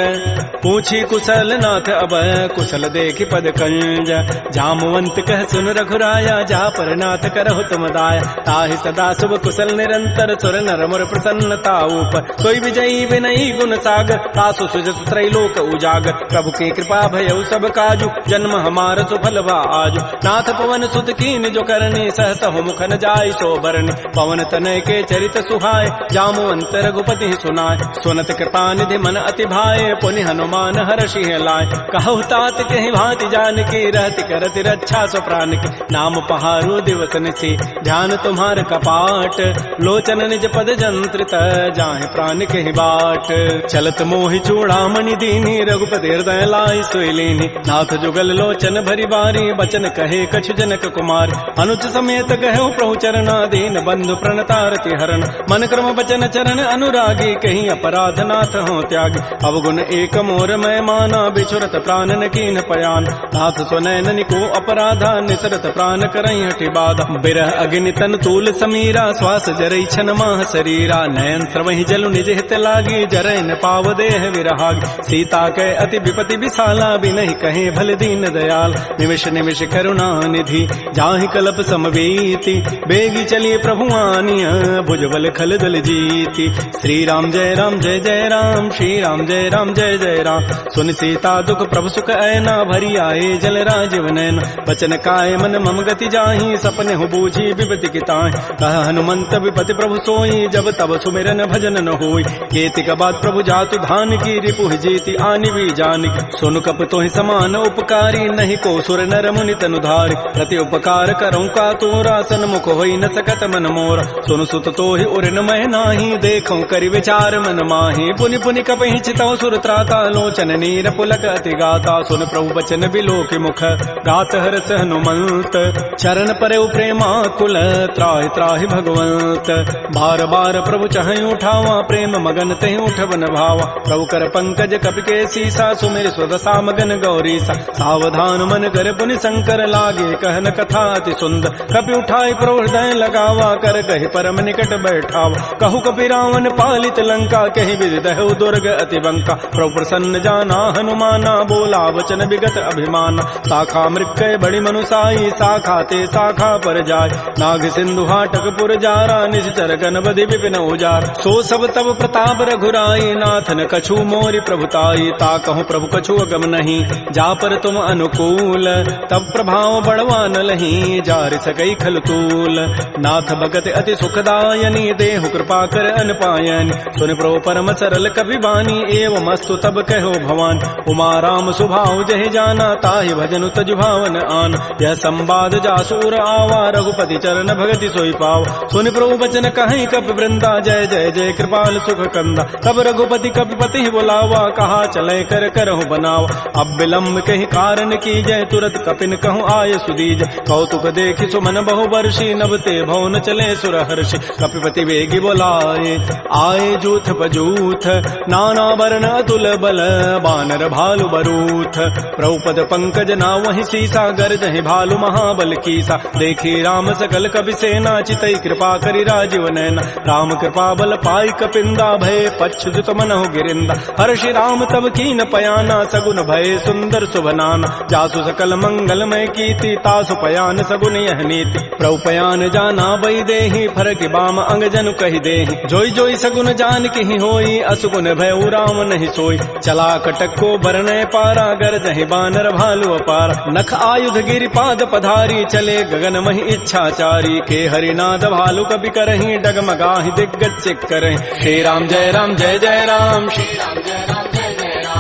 पूछी कुशल नाथ अब कुशल देखि पद कंज जामवंत कह सुन रघुराया जा पर नाथ करहु तुम दाया ताहि सदा शुभ कुशल निरंतर सुर नर मुर प्रसन्नता ऊपर सोई विजयी विनयी गुण सागर तासु सुजस त्रैलोक उजागर प्रभु की कृपा भयउ सब काजु जन्म हमार सुफल भा आजु नाथ पवन सुत कीन जो करनी सहस मुखन जाय सो बरनी पवन तनय के चरित सुहाय जामवंत रघुपति सुनाय सुनत कृपा निधि मन अति भाए पुनि हनुमान हर्षि लाय कहु तात कहि भांति जानकी रहति करति रक्षा सो प्राण की नाम पहारो दिवस निसी ध्यान तुम्हार कपाट लोचन निज पद जंत्रित जाहि प्राण कहि बाट चलत मोहि चूड़ामणि दीनी रघुपति हृदय लाई सोई लीनी नाथ जुगल लोचन भरी बारी बचन कहे कछु जनक कुमार अनुज समेत कहु प्रभु चरणाधीन बंधु प्रणतारति हरण मन क्रम बचन चरण अनुरागी कहीं अपराध नाथ हो त्यागी अवगुण एक मोर मैं माना बिछुरत प्राण न कीन पयान नाथ सुनैन निको अपराधा निसरत प्राण करई हठि बाधा बिरह अग्नि तन तूल समीरा श्वास जरई छन माह शरीरा नयन स्रवहि जलु निज हित लागी जरय न पाव देह विरहागी सीता कै अति विपति विशाला बिनहि कहे भल दीन दयाल निमिष निमिष करुणा निधि जाहि कल्प समवेति बेगी चली प्रभु आनिया भुजबल खल दल जीति श्री राम जय राम श्री राम जय जय राम सुन सीता दुख प्रभु सुख ऐना भरी आए जल राजीव नैन बचन काय मन मम गति जाहि सपने हो बूझी विपति किताहि कह हनुमंत विपति प्रभु सोई जब तब सुमिरन भजन न होई केतिक बाद प्रभु जातु धान की रिपुह जीति आनि भी जानिक सुन कप तोहि समान उपकारी नहीं को सुर नर मुनि तनुधारि प्रति उपकार करऊं का तोरा सन्मुख होई न सकत मन मोरा सुन सुत तोहि उर न मह नाही देखऊं करि विचार मन माही पुनि पुनि कपहि चितौ सुर त्राता लोचन नीर पुलक अति गाता सुन प्रभु बचन बिलोक मुख गात हरस हनुमंत चरण परे प्रेमा कुल त्राहि त्राहि भगवंत बार बार प्रभु चहई उठावा प्रेम मगन तहि उठवन भावा प्रभु कर पंकज कपि के सीसा सुमिर स्वदसा मगन गौरीसा सावधान मन कर पुनि शंकर लागे कहन कथा अति सुंदर कपि उठाई प्रभु हृदय लगावा कर कहि परम निकट बैठावा कहु कपि रावण पालित लंका कहि विदहु दुर्ग अति बंका प्रभु प्रसन्न जाना हनुमाना बोला वचन विगत अभिमाना शाखा मृक्कय बड़ी मनुसाई शाखा ते शाखा पर जाय नाग सिंधु हाटक पुर जारा निश्चर गण बधि विपिन उजार सो सब तब प्रताप रघुराई नाथन कछु मोरि प्रभुताई ता कहूँ प्रभु कछु अगम नहीं जा पर तुम अनुकूल तब प्रभाव बढ़वा न लही जार सकई खल तूल नाथ भगत अति सुखदायनी देहु कृपा कर अनपायनी सुन प्रभु परम सरल कवि बानी एवं मस्तु तब कहो भवान उमा राम सुभाव जहि जाना ताहि भजन तजु भावन आन यह संवाद जासूर आवा रघुपति चरण भगति सोई पाव सुनि प्रभु बचन कहीं कपि वृंदा जय जय जय कृपाल सुख कंदा तब रघुपति कपिपति बुलावा कहा चले कर करहु बनावा अब विलम्ब कहीं कारण की जय तुरत कपिन कहूँ आय सुदीज कौतुक देखि सुमन बहु वर्षी नभते भवन चले सुर हर्षि कपिपति वेगी बोलाए आए जूथ पजूथ नाना वर्ण अतुल बल बानर भालु बरूथ प्रभुपद पंकज ना वही सीसा गर्जहि भालु महाबल कीसा देखी राम सकल कपि सेना चितई कृपा करि राजीव नैना राम कृपा बल पाई कपिंदा भय पच्छुत मनहु गिरिंदा हर्षि राम तब कीन पयाना सगुन भय सुंदर सुभनाना जासु सकल मंगलमय कीर्ति तासु पयान सगुन यह नीति प्रभु पयान जाना बई देहि फरक बाम अंग जनु कहि देहि जोई जोई सगुन जान की होई असुगुन भय राम नहीं सोई चला कटक को बरनय पारा गरजहि बानर भालु अपार नख आयुध गिरि पाद पधारी चले गगन महि इच्छाचारी के हरिनाद भालु कपि करहि डगमगाहि दिग्गज चिक करहि श्री राम जय राम श्री राम जय राम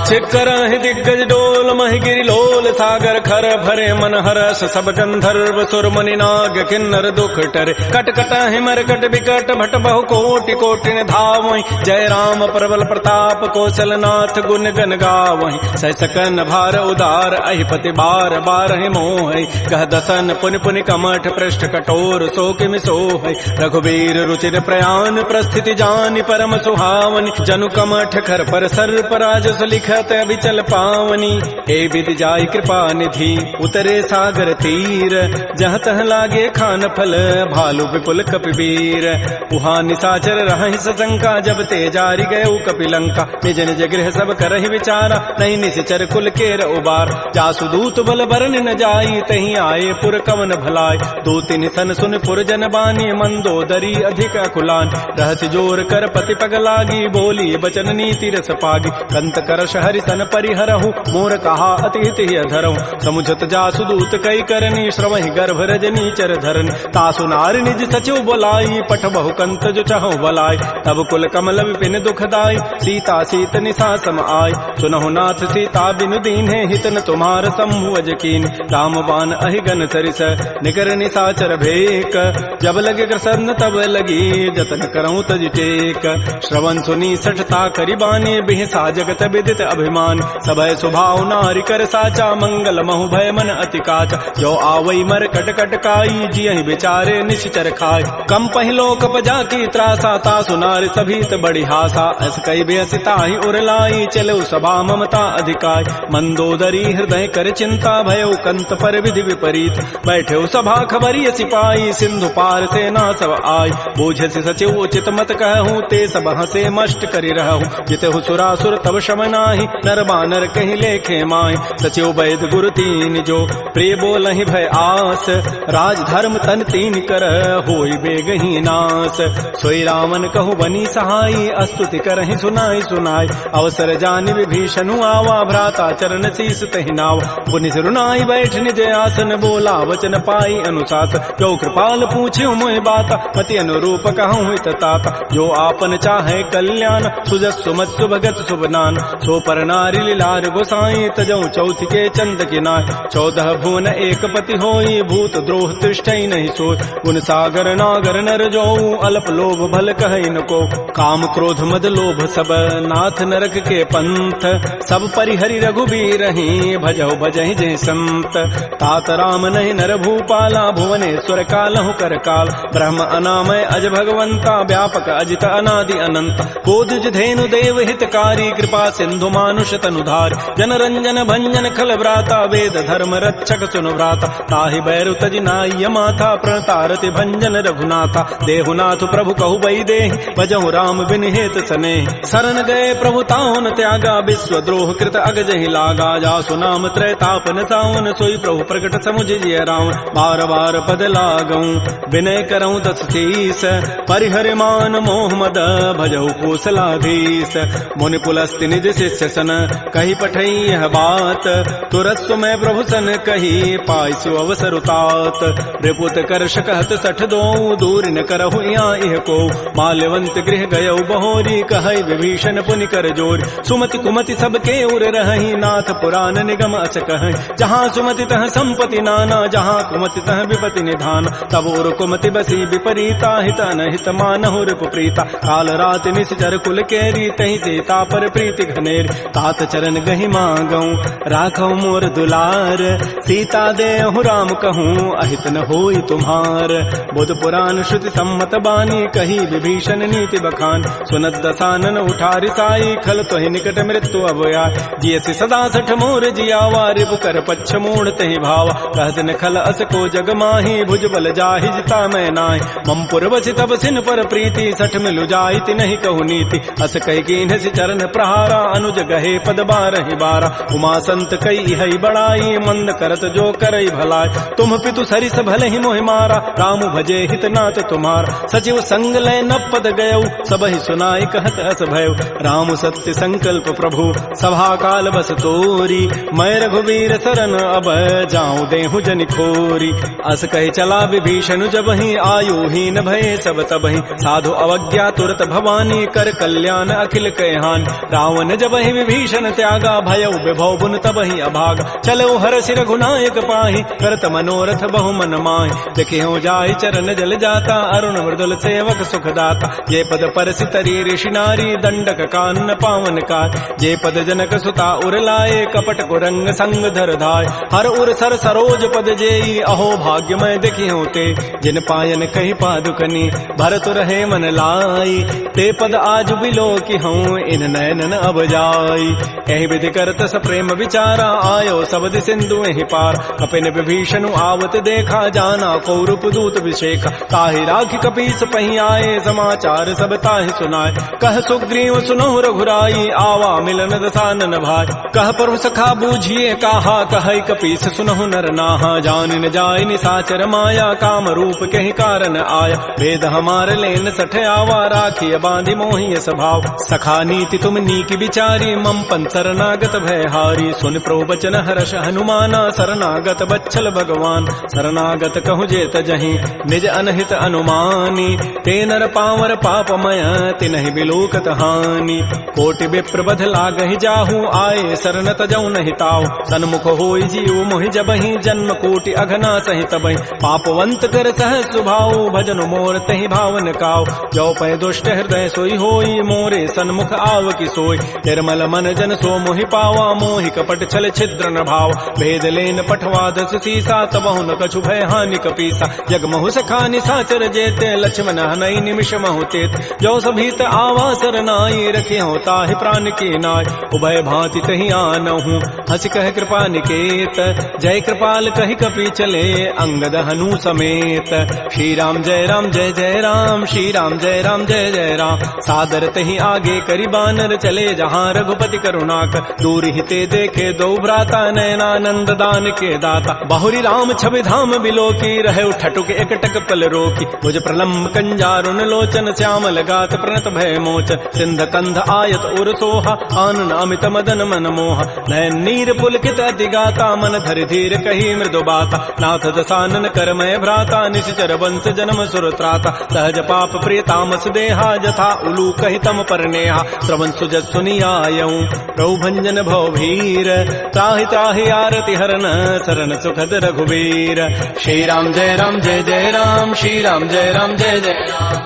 चिक्करहि दिग्गज डोल महि गिरि लोल सागर खर भरे मन हरस सब गंधर्व सुर मुनि नाग किन्नर दुख टरे कट कट हिमर कट विकट भट बहु कोटि कोटि धावहि जय राम प्रबल प्रताप कौशल नाथ गुण गन गावहि सकन भार उदार अहिपति बार बार मोह कह दसन पुनि पुनि कमठ पृष्ठ कठोर सो किमि सोह रघुवीर रुचिर प्रयान प्रस्थिति जानि परम सुहावनि जनु कमठ खर पर सर्प राजस लिख शत अभिचल पावनी, ए विधि जाय कृपा निधि उतरे सागर तीर, जहाँ तह लागे खान फल भालू विपुल कपिवीर। उहाँ निशाचर रहि सशंका, जब ते जारी गए कपिलंका, निज निज गृह सब करहि विचारा, नहीं निश्चर कुल केर उबार। जासु दूत बल बरन न जाई, तहीं आए पुर कवन भलाय, दो तीन सन सुन पुर जन बानी, मंदोदरी अधिक अकुलान। रहस्य जोर कर पति पग लागी, बोली बचन नीति रस पागी, कंत करश हरि सन परिहरहु, मोर कहा अतिथि अधरहु। समुझत जासु दूत कई करनी, श्रवहि गर्भ रजनी चर धरनी, तासु नारी निज सचिव बोलाई, पठ बहु कंत जो चहु बलाई। तब कुल कमल विपिन दुखदाई, सीता सीत निशा सम आय। सुनहु नाथ सीता बिनु दीन्हे, हित न तुम्हार संभुवज कीन। राम बाण अहिगन सरिस, निकर निशाचर भेक, जब लगे कृष्ण तब लगी, जतन करऊं तज टेक। श्रवण सुनी सठता करिबानी, बिहसा जगत विदित अभिमान। सबय स्वभाव नारी कर साचा, मंगल महु भय मन अति काचा। जो आवई मर कट कट काई, जियहि बिचारे निश्चर खाय। कम पहिलो कप जाकी त्रासा, तासु नारी सभीत बड़ी हासा। अस कई बेसिता ही उरलाई, चलो सभा ममता अधिकाय। मंदोदरी हृदय कर चिंता, भयो कंत पर विधि विपरीत। बैठे सभा खबरी सिपाही, सिंधु पार सेना सब आय। बूझ से सचिव उचित मत कहूँ, ते सब हसे मष्ट करी रहूँ। जितहु सुरासुर तब शम नाही, नर बानर कहीं लेखे माय। सचिव वैद गुरु तीन जो, प्रिय बोलहि भय आस। राज धर्म तन तीन कर, होई बेगही नास। सोई रावण कहु बनी सहाई, अस्तुति करहि सुनाई सुनाई। अवसर जानि विभीषणु आवा, भ्राता चरण शीस तहि नावा। पुनि सिरुनाई बैठ निज आसन, बोला वचन पाई अनुशास। जो कृपाल पूछ्यो मोहि बाता, मति अनुरूप कहूँ हित ताता। जो आपन चाहे कल्याण, सुजस सुमत सुभगत सुबनान। सो पर नारी लीलार गोसाई, तजऊ चौथ के चंद किनाय। 14 भुवन एक पति होई, भूत द्रोह तिष्ठई नहीं सोय। गुण सागर नागर नर जोऊ, अल्प लोभ भल कहै न को। काम क्रोध मद लोभ सब, नाथ नरक के पंथ। सब परिहरि रघुबीर ही, भजहु भजहि जय संत। तात राम नहीं नर भूपाला, भुवनेश्वर कालहु कर काल। ब्रह्म अनामय अज भगवंता, व्यापक अजित अनादि अनंत। बोधिज धेनु देव हितकारी, कृपा सिंधु मानुष तनुधार। जन रंजन भंजन खल व्राता, वेद धर्म रक्षक सुनु व्राता। ताहि बैरु तजि नाय माथा, प्रणतारति भंजन रघुनाथा। देहुनाथ प्रभु कहु बई देहि, भजहु राम बिन हेत सनेहि। शरण गए प्रभु ताहुन त्यागा, विश्व द्रोह कृत अगजहि लागा। जासु नाम त्रैतापन सावन, सोई प्रभु प्रकट समुझ जिय रावण। बार बार पद लागऊं, विनय करऊं दस शीस। परिहरि मान मोह मद, भजहु कौशलाधीश। मुनि पुलस्ति निज शिष्य सन, कही पठई यह बात। तुरत सुमय प्रभु सन कही, पाइसु अवसर उतात। रिपुत कर शकहत सठ दो, दूर न करहु यहाँ इह को। माल्यवंत गृह गयौ बहोरी, कहै विभीषण पुनि कर जोर। सुमति कुमति सबके उर रहहि, नाथ पुराण निगम अस कहै। जहाँ सुमति तह संपति नाना, जहाँ कुमति तह विपति निधान। तब उर कुमति बसी विपरीता, हित अनहित मानहु रिपु प्रीता। काल रात निश्चर कुल केरी, तहि सीता पर प्रीति घनेरी। तात चरण गहि मांगऊं, राखौ मोर दुलार। सीता देहु राम कहूँ, अहित न होई तुम्हार। बुध पुराण श्रुति सम्मत बानी, कही विभीषण नीति बखान। सुनत दसानन उठारि साई, खल तोहि निकट मृत्यु अब आय। जियसि सदा सठ मोर जियावा, रिपु कर पच्छ मूढ़ तहि भावा। कहत न खल अस को जग माही, भुज बल जाहि जिता मैं नाहि। मम पुरवसि तब सिन पर प्रीति, सठ मिलु जाइति नहीं कहु नीति। अस कहि कीन्हसि चरण प्रहारा, अनुज गहे पद बारहि बारा। उमा संत कई हई बड़ाई, मंद करत जो करई भलाई। तुम पितु सरिस भले ही मोहि मारा, राम भजे हित नाथ तुम्हारा। सचिव संग लय न पद गयौ, सबहि सुनाई कहत अस भयउ। राम सत्य संकल्प प्रभु, सभा काल बस तोरी। मैं रघुवीर शरण अब, जाऊं देहु जनि खोरी। अस कहि चला विभीषण जबहि, आयु हीन भये सब तबहि। साधु अवज्ञा तुरत भवानी, कर कल्याण अखिल कहान। रावण जबहि विभीषण त्यागा, भयउ विभव बुन तबहि अभागा। चलो हरषि रघुनायक पाहि, करत मनोरथ बहु मन माहि। देखियो जाहि चरण जल जाता, अरुण मृदुल सेवक सुखदाता। जे पद परसि तरी ऋषि नारी, दंडक कानन पावन काय। जे पद जनक सुता उर लाए, कपट कुरंग संग धर धाय। हर उर सर सरोज पद जेई, अहो भाग्य मैं देखियो ते। जिन पायन कही पादुकनी, भरत रहे मन लाई। ते पद आज बिलो की हूँ, इन नयनन अब जाई। आई। एहि विधि करत स प्रेम विचारा, आयो सबद सिंधु एहि पार। कपिन विभीषण आवत देखा, जाना कौरव दूत विशेखा। ताहि राखी कपीस पही आए, समाचार सब ताहि सुनाए। कह सुग्रीव सुनहु रघुराई, आवा मिलन दसानन भाई। कह प्रभु सखा बूझिए काहा, कहै कपीस सुनहु नर नाहा। जान न जाय निसाचर माया, काम रूप कहि कारण आया। वेद हमार लेन सठ आवा, राखिय बांधि मोहि स्वभाव। सखा नीति तुम नीक विचारी, मम पन शरणागत भय हारी। सुन प्रभु बचन हर्ष हनुमाना, शरणागत बच्छल भगवान। शरणागत कहु जेत जहीं, निज अनहित अनुमानी। ते नर पावर पापमय, तिनहि बिलोकत हानि। कोटि विप्र बध लागहि जाहू, आए शरण तजौ नहि ताऊ। सन्मुख होई जीव मोहि जबहि, जन्म कोटि अघना सहि तबहि। पापवंत कर सहज सुभाऊ, भजन मोर तहि भावन काऊ। जो पै दुष्ट हृदय सोई होई, मोरे सन्मुख आव कि सोई। निर्मल मन जन सो मोहि पावा, मोहि कपट छल छिद्र न भाव। भेद लेन पठवा दस सीसा, तबहु न कछु भय हानि कपीसा। जग महु सखा निसाचर जेते, लक्ष्मण हनई निमिष महु तेत। जो सभीत आवा सरनाई, रखे हो ताहि प्राण की नाय। उभय भांति तहि आनहु, हंस कह कृपा निकेत। जय कृपाल कहि कपि चले, अंगद हनु समेत। श्री राम जय जय राम, श्री राम जय जय राम। सादर तहि आगे करि बानर, चले जहाँ रघुपति करुणाकर। दूर हिते देखे दो भ्राता, नयनानंद दान के दाता। बहुरी राम छवि धाम बिलोकी, रहे ठटुक एकटक पल रोकी। भुज प्रलम्ब कंजारुन लोचन, श्यामल गात प्रणत भय मोचन। सिंध कंध आयत उर सोहा, आनन अमित मदन मन मोहा। नयन नीर पुलकित अति गाता, मन धरि धीर कही मृदु बाता। नाथ दसानन करमय भ्राता, निश्चर वंश जन्म सुर त्राता। सहज पाप प्रिय तामस देहा, जथा उलू कहि तम पर नेहा। श्रवण सुजस सुनियायऊं, प्रभु भंजन भव भीर। त्राहि त्राहि आरति हरन, शरण सुखद रघुवीर। श्री राम जय जय राम, श्री राम जय जय राम।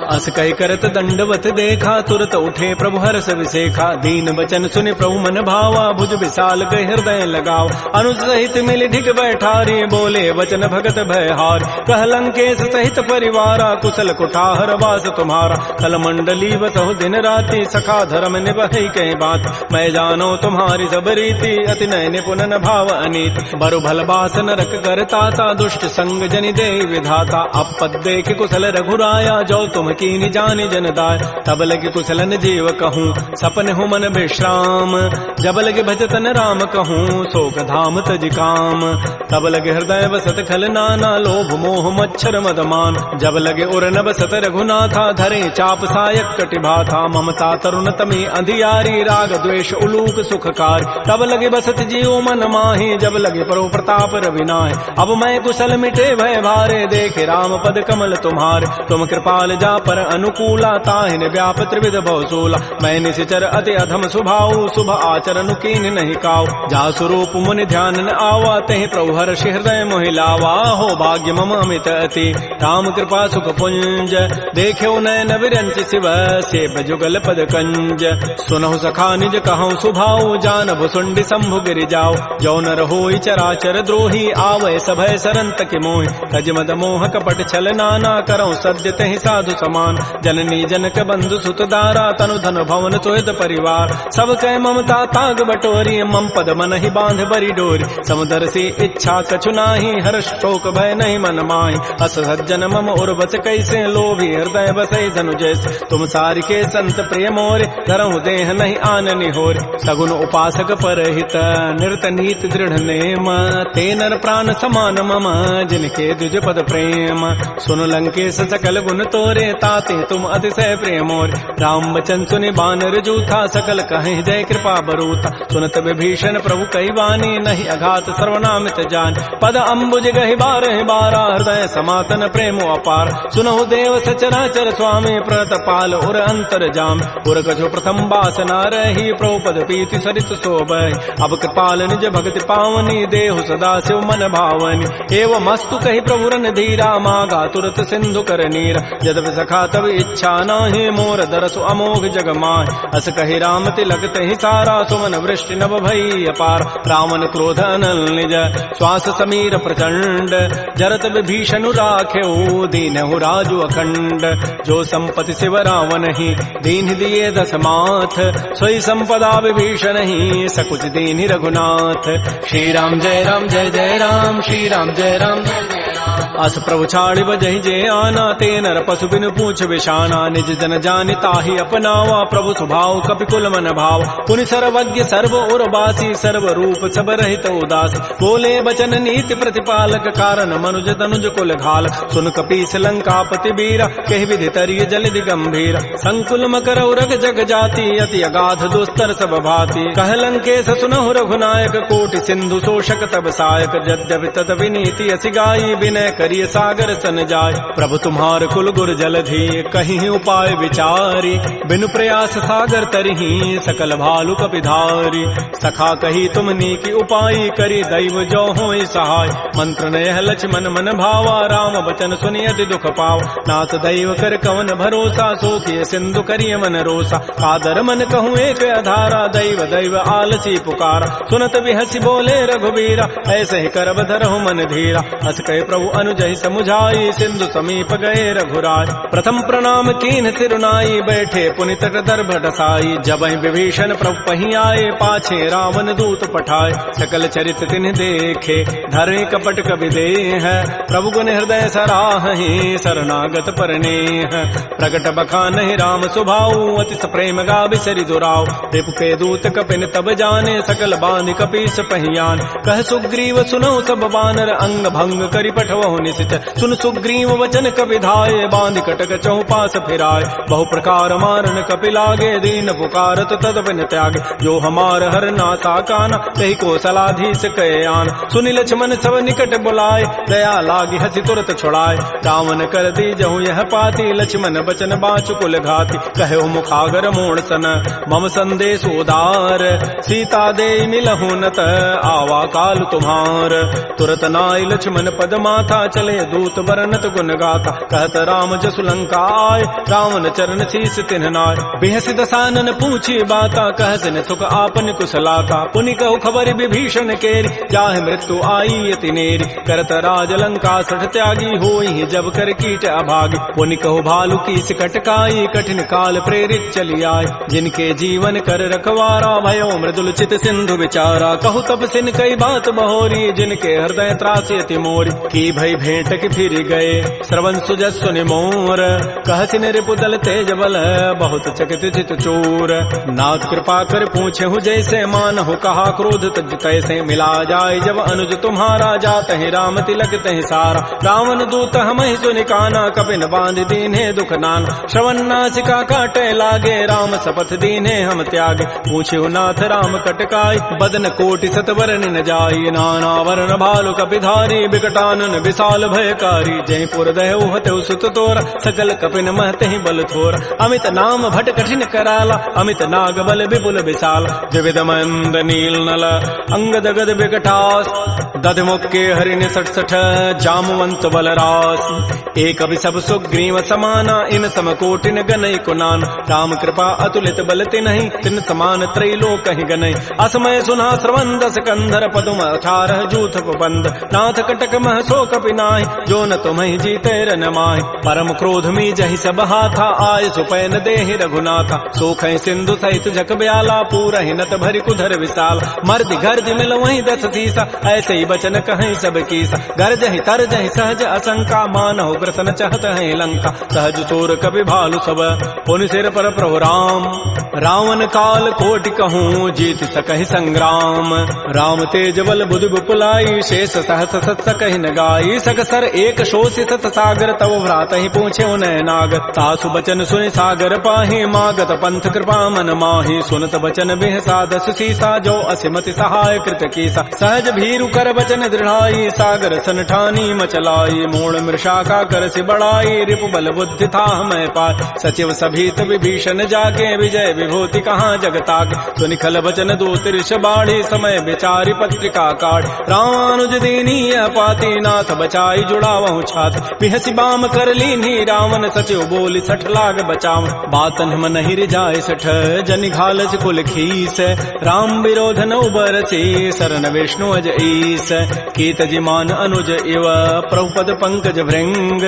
अस कहि करत दंडवत देखा, तुरत उठे प्रभु हर्ष विसेखा। दीन वचन सुनि प्रभु मन भावा, भुज विशाल गहि हृदय लगाव। अनुज सहित मिलि ढिग बैठारी, बोले वचन भगत भयहारी। कह लंकेश सहित परिवारा, कुशल कुठार वास तुम्हारा। कल मंडली बसहु दिन राति, सखा धर्म निभहि कहीं बात। मैं जानो तुम्हारी सब रीति, अति नय निपुण न भाव अनीति। बरु भल बास नरक करताता, दुष्ट संग जनि दे विधाता। अपद देख कुशल रघुराया, जो तुम कीनि जानि जन दाय। तब लगे कुशलन जीव कहूँ, सपन हूँ मन विश्राम। जब लगे भजतन राम कहूँ, शोक धाम तज काम। तब लगे हृदय बसत खल नाना, लोभ मोह मच्छर मदमान। जब लगे उर न बसत रघुनाथा, धरे चाप सायक कटिभाथा। ममता तरुण तमी अंधियारी, राग द्वेष उलूक सुखकार। तब लगे बसत जीव मन माही, जब लगे परो प्रताप रविनाय। अब मैं कुशल मिटे भय भारे, देखे राम पद कमल तुम्हारे। तुम कृपाल जा पर अनुकूला, ताहिन व्याप त्रिविध बहुसूला। मैं निशिचर अति अधम स्वभाव, शुभ आचरण कीन नहीं काऊ। जा स्वरूप मुनि ध्यान न आवा, तहि प्रभु हर्षि हृदय मोहि लावा। हो भाग्य मम अमित अति, राम कृपा सुख पुंज। देख्यो नयन विरंच शिव, सेव जुगल पद कंज। सुनहु सखा निज कहूँ सुभाऊ, जानब सुंडि शंभु गिरि जाऊ। जो नर होई चराचर द्रोही, आवै सभय सरंत के मोहि। तज मद मोह कपट छल नाना, करऊँ सद्य तहि साधु समान। जननी जनक बंधु सुत दारा, तनु धन भवन तोयत परिवार। सब कह ममता ताग बटोरी, मम पद मन ही बांध बरी डोरी। समुदर से इच्छा कछु नाही, हर्ष शोक भय नहीं मन माही। अस सज्जन मम उर बस कैसे, लोभी हृदय बसै धनु जैसे। तुम सारि के संत प्रिय मोरे, धरहु देह नहीं आननि होरे। सगुन उपासक परहित, निरत नीत दृढ़ नेम। ते नर प्राण समान मम, जिनके दुज पद प्रेम। सुन लंकेश सकल गुण तोरे, ताते तुम अतिशय प्रेम मोरे। राम वचन सुनि बानर जूथा, सकल कहें जय कृपा बरूथा। सुनत विभीषण प्रभु कहि वाणी, नहीं अघात सर्वनामित जान। पद अम्बुज गहि बारहि बारा, हृदय समातन प्रेम अपार। सुनहु देव सचराचर स्वामी, प्रणत पाल उर अंतर जाम। उर कछु प्रथम वासना रही, प्रभु पद पीति सरित शोभहि। अब कृपाल निज भक्ति पावनी, देहु सदा शिव मन भावनी। एवं मस्तु कहि प्रभु रन धीरा, मागा तुरत सिंधु कर नीरा। यद्यपि सखा तब इच्छा नाही, मोर दरसु अमोघ जग माहि। अस कहि राम तिलक तहि सारा, सुमन वृष्टि नभ भई अपार। रावण क्रोध अनल निज, श्वास समीर प्रचंड। जरत विभीषण राखेऊ, दीनहु राजु अखंड। जो संपत्ति शिव रावण ही, दीन दिए दस माथ। सोई संपत्ति संपदा विभीषण ही सकुच दीन्हि रघुनाथ। श्री राम जय राम जय जय राम, श्री राम जय राम जय जय राम। अस प्रभु छाड़ि बजहि जे आना, ते नर पशु बिनु पूछ विषाना। निज जन जानि ताहि अपनावा, प्रभु स्वभाव कपिकुल मन भाव। पुनि सर्वज्ञ सर्व उर्वासी, सर्व रूप सब रहित उदास। बोले बचन नीति प्रतिपालक, कारण मनुज तनुज कुल घाल। सुन कपीस लंकापति बीरा, कहि विधि तरिय जलधि गंभीर। संकुल मकर उरग जग जाति, अति अगाध दुस्तर सब भाति। कह लंकेश सुनहु रघुनायक, कोटि सिंधु शोषक तब सायक। यद्यपि तत विनीति असि गाई, विनय करिय सागर सन जाय। प्रभु तुम्हार कुल गुर जलधि, कहीं उपाय विचारी। बिनु प्रयास सागर तरही, सकल भालु कपिधारी। सखा कही तुम नीकी उपाय, करी दैव जो होई सहाय। मंत्र नयह लक्ष्मण मन भावा, राम बचन सुनि अति दुख पाव। नाथ दैव कर कवन भरोसा, सोखिय सिंधु करिय मन रोसा। कादर मन कहूँ एक अधारा, दैव दैव आलसी पुकारा। सुनत बिहसी बोले रघुबीरा, ऐसे ही करब धरहु मन धीरा। हस कहे प्रभु अनुजहि समुझाई, सिंधु समीप गए रघुराय। प्रथम प्रणाम कीन सिरुनाई, बैठे पुनि तट दर्भ डसाई। जबहि विभीषण प्रभु पहि आए, पाछे रावण दूत पठाए। सकल चरित तिन्हि देखे, धरे कपट कबि देह। प्रभु गुण हृदय सराहि, शरणागत परनेह। प्रगट बखानहि राम सुभाऊ, अति प्रेम गा बिसरि दुराव। रिपु के दूत कपिन तब जाने, सकल बांधि कपीस पहियान। कह सुग्रीव सुनौ सब बानर, अंग भंग करि पठवहु निशिच। सुन सुग्रीव वचन कपिधाये, बांधि कटक चौपास फिराय। बहु प्रकार मारन कपि लागे, दीन पुकारत तद बिन त्यागे। जो हमार हर नासा काना, तहि को सलाधीश कहे आन। सुनि लक्ष्मण सब निकट बुलाए, दया लागी हसी तुरत छुड़ाए। रावण कर दी जहु यह पाती, लक्ष्मण बचन बाचु कुल घाती। कहो मुखागर मोड़ सन, मम संदेश उदार। सीता दे मिलहु नत, आवा काल तुम्हार। तुरत नाई लक्ष्मण पद माथा, चले दूत बरनत गुण गाथा। कहत राम जसु लंका आय, रावण चरण शीस तिन्ह नाय। बिहसि दसानन पूछी बाता, कहसिन सुख आपन कुशलाता। पुनि कहु खबर विभीषण केरी, जाहि मृत्यु आई अति नेरी। करत राज लंका सठ त्यागी, होई जब कर कीट अभागी। पुनि कहु भालु कीस कटकाई, कठिन काल प्रेरित चली आय। जिनके जीवन कर रखवारा, भयो मृदुल चित सिंधु विचारा। कहु तब सिन कई बात बहोरी, जिनके हृदय त्रासी अति मोरी। की भई भेंट की फिर गए, श्रवण सुजस सुनि मोर। कहसिन रिपु दल तेज बल, बहुत चकित चित चोर। नाथ कृपा कर पूछे हूँ जैसे, मानहु कहा क्रोध तज तैसे। मिला जाय जब अनुज तुम्हारा, जात ही राम तिलक तहि सारा। रावण दूत हमहि सुनि काना, कपिन बांध दीन्हे दुख नाना। श्रवण नासिका काटे लागे, राम शपथ दीन्हे हम त्यागे। पूछे नाथ राम कटकाई, बदन कोटि सतवरन न जाई। नाना वर्ण भालु कपिधारी, बिकटानन विशाल भयकारी। जय पुर दहु हतउ सुत तोरा, सकल कपिन महते बल थोरा। अमित नाम भट कठिन कराला, अमित नाग बल विपुल विशाल। द्विविध मंद नील नल, अंगद गद विकटास। दध मुक्के हरिण सठ सठ, जामवंत बलरास। एक अभि सब सुग्रीव समाना, इन सम कोटिन गनई कुनान। राम कृपा अतुलित बल तिन्हि, तिन समान त्रैलोक कहि गनई। असमय सुना श्रवण दस कंधर, पदुम 18 जूथ बंद। नाथ कटक मह सो कपि नाहि, जो न तुम्हि जीते रन माहि। परम क्रोध मी जहि सब हाथा, आय सुपैन देहि रघुनाथा। सोखै सिंधु सहित जग ब्याला, पूरहि नत भरि कुधर विशाल। मर्दि गर्दि मिल वहीं 10 सीसा, ऐसे ही बचन कहीं सब कीसा। गर्जहि तरजहि सहज असंका, मानहु ग्रसन चहत है लंका। सहज चोर कपि भालु सब, पुनि सिर पर प्रभु राम। रावण काल कोटि कहूँ, जीत सकहि संग्राम। राम तेज बल बुधि बुपुलाई, शेष सहस सत सकहि न गाई। सकसर एक शोषि सत सागर, तव भ्रात ही पूछे उनय नाग। सासु बचन सुनि सागर पाहि, मागत पंथ कृपा मन माहि। सुनत बचन बिहसा 10 सीसा, जो असिमति सहाय कृत कीसा। सहज भीरु कर बचन दृढ़ाई, सागर सन ठानी मचलाई। मूढ़ मृषा का कर सि बढ़ाई, रिपु बल बुद्धि था मैं पाय। सचिव सभीत विभीषण जाके, विजय विभूति कहाँ जगताके। सुनि खल बचन दूत ऋष बाढ़ी, समय विचारि पत्रिका काढ़। रामानुज दीनी पाती, नाथ बचन बचाई जुड़ावहु छात पिहसी बाम कर लीनी रावण सचिव बोली सठ लाग बचाव बातन हम नहीं रिजाए सठ जनि घालस कुल खीस राम विरोध न उबरसी शरण विष्णु अज ईस कीत जिमान अनुज इव प्रभुपद पंकज भृंग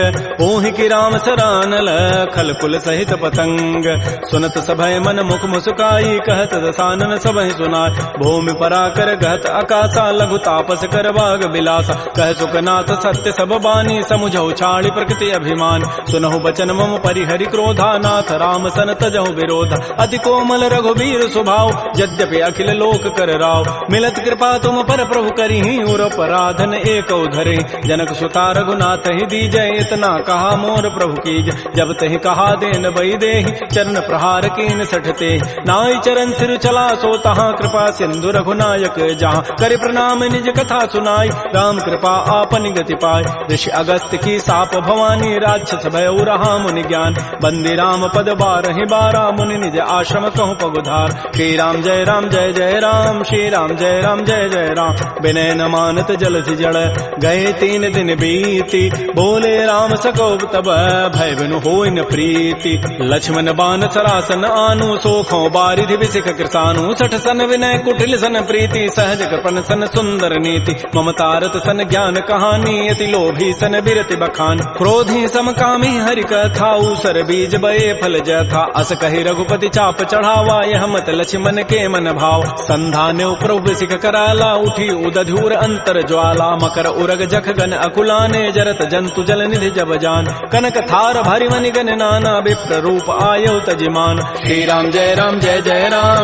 ओहि की राम सरानल खल कुल सहित पतंग सुनत सभय मन मुख मुस्काई कहत दसानन सबहि सुनाय भूमि पराकर गहत आकाशा लघु तापस कर बाग बिलासा कह सुखनाथ सत्य सब बानी समुझौ छाड़ी प्रकृति अभिमान सुनहु बचन मम परिहरि क्रोधा नाथ राम सन तजहु विरोधा अति कोमल रघुबीर स्वभाव यद्यपि अखिल लोक कर राव मिलत कृपा तुम पर प्रभु करिहि उर पराधन एक धरे जनक सुता रघुनाथ ही दीजय इतना कहा मोर प्रभु कीज जब तहि कहा देन बई देहि चरण प्रहार कीन सठते नाई चरण सिर चला सो तहाँ कृपा सिंधु रघुनायक जहाँ कर प्रणाम निज कथा सुनाई राम कृपा आपन गति पाय ऋषि अगस्त की साप भवानी राक्षस भय रहा मुनि ज्ञान बंदी राम पद बारहि बारा मुनि निज आश्रम कहूँ पगुधार श्री राम जय राम श्री राम जय जय राम विनय न मानत जलधि जड़ गए 3 दिन बीती बोले राम सको तब भय बिनु होय न प्रीति लक्ष्मण बान सरासन आनु सोखों बारिधि विसिख कृसानु सठ सन विनय कुटिल सन प्रीति सहज कृपन सन सुंदर नीति ममतारत सन ज्ञान कहानी अति लोभी सन बिरति बखान क्रोधी समकामी हरि कथा उसर बीज बये फल जथा अस कहि रघुपति चाप चढ़ावा यह मत लक्ष्मण के मन भाव संधान्यो प्रभु सिख कराला उठी उदधूर अंतर ज्वाला मकर उरग जख गन अकुलाने जरत जंतु जल निधि जब जान कनक थार भरि मनि गन नाना विप्र रूप आयो तजिमान श्री राम जय राम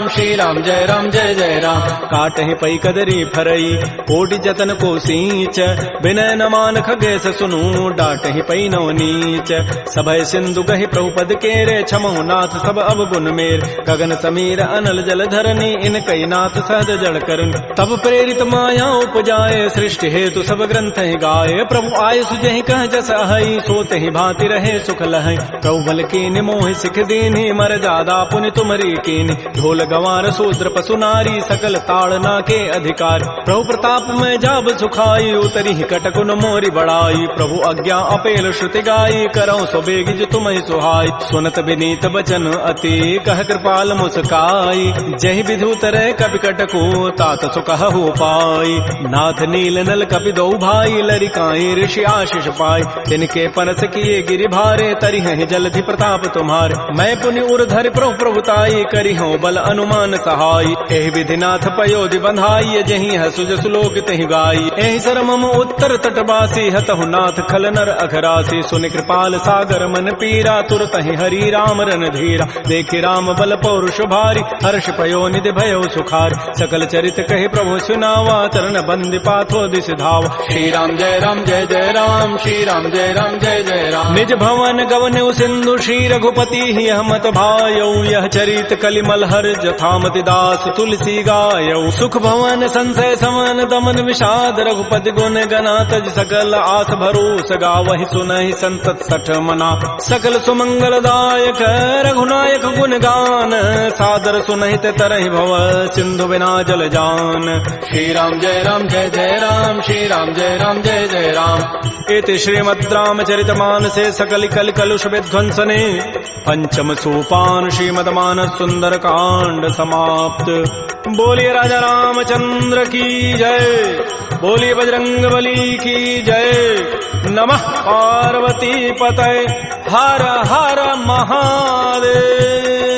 श्री राम जय जय राम काटहि पै कदरी फरई कोटि जतन को सींच विनय न मान खगेश सुनु डाटहि पै नौ नीच सभय सिंधु कहि प्रभुपद केरे छमहु नाथ सब अब गुण मेर गगन समीर अनल जल धरनी इन कई नाथ सहज जड़ करन तब प्रेरित माया उपजाए सृष्टि हेतु सब ग्रंथ ही गाये प्रभु आय सुजहि कह जस अहै सोते ही भांति रहे सुख लहै प्रभु बल कीन मोहि सिख दीन्हि मर जादा पुनि तुमरी कीन्हि ढोल गंवार शूद्र पशु नारी सकल ताड़ना के अधिकार प्रभु प्रताप में जाब सुखाई उतरी ही कटकुन मोरी बड़ाई प्रभु आज्ञा अपेल श्रुति गाई करौ सो बेगिज तुम्हि सुहाई सुनत विनीत बचन अति कह कृपाल मुस्काई जहि विधु तरह कपि कटको तात सुकह हो पाई नाथ नील नल कपि दो भाई लरिकाई ऋषि आशीष पाई तिनके परस किए गिरि भारे तरि हैं जलधि प्रताप तुम्हारे मैं पुनि उर्धर प्रभु प्रभुताई करि हो बल अनुमान सहाई एहि विधि नाथ पयोधि बंधाई जहि हसु जसु लोक तहि गाई एहि सर मम उत्तर तटवासी हतहु नाथ खल नर अघरासी सुनि कृपाल सागर मन पीरा तुरत ही हरि राम रन धीरा देखि राम बल पौरुष भारी हर्ष पयो निधि भयो सुखार सकल चरित कहे प्रभु सुनावा चरण बंदी पाथो दिस धावा श्री राम जय राम श्री राम जय जय राम निज भवन गवन सिंधु श्री रघुपति ही हमत भायौ यह चरित कलिमल हर जथामति दास तुलसी गायौ सुख भवन संशय समन दमन विषाद रघुपति गुण गना तज सकल आस भरोस गावहि सुनहि संतत सठ मना सकल सुमंगल दायक रघुनायक गुण गान सादर सुनहित तरहि भव सिंधु बिना जल जान श्री राम जय राम श्री राम जय जय राम इति श्रीमद् रामचरित मानसे सकल कल कलुष विध्वंसने पंचम सोपान श्रीमद्मानस सुंदर कांड समाप्त। बोलिए राजा रामचंद्र की जय, बोलिए बजरंग बली की जय। नमः पार्वती पतये, हर हर महादेव।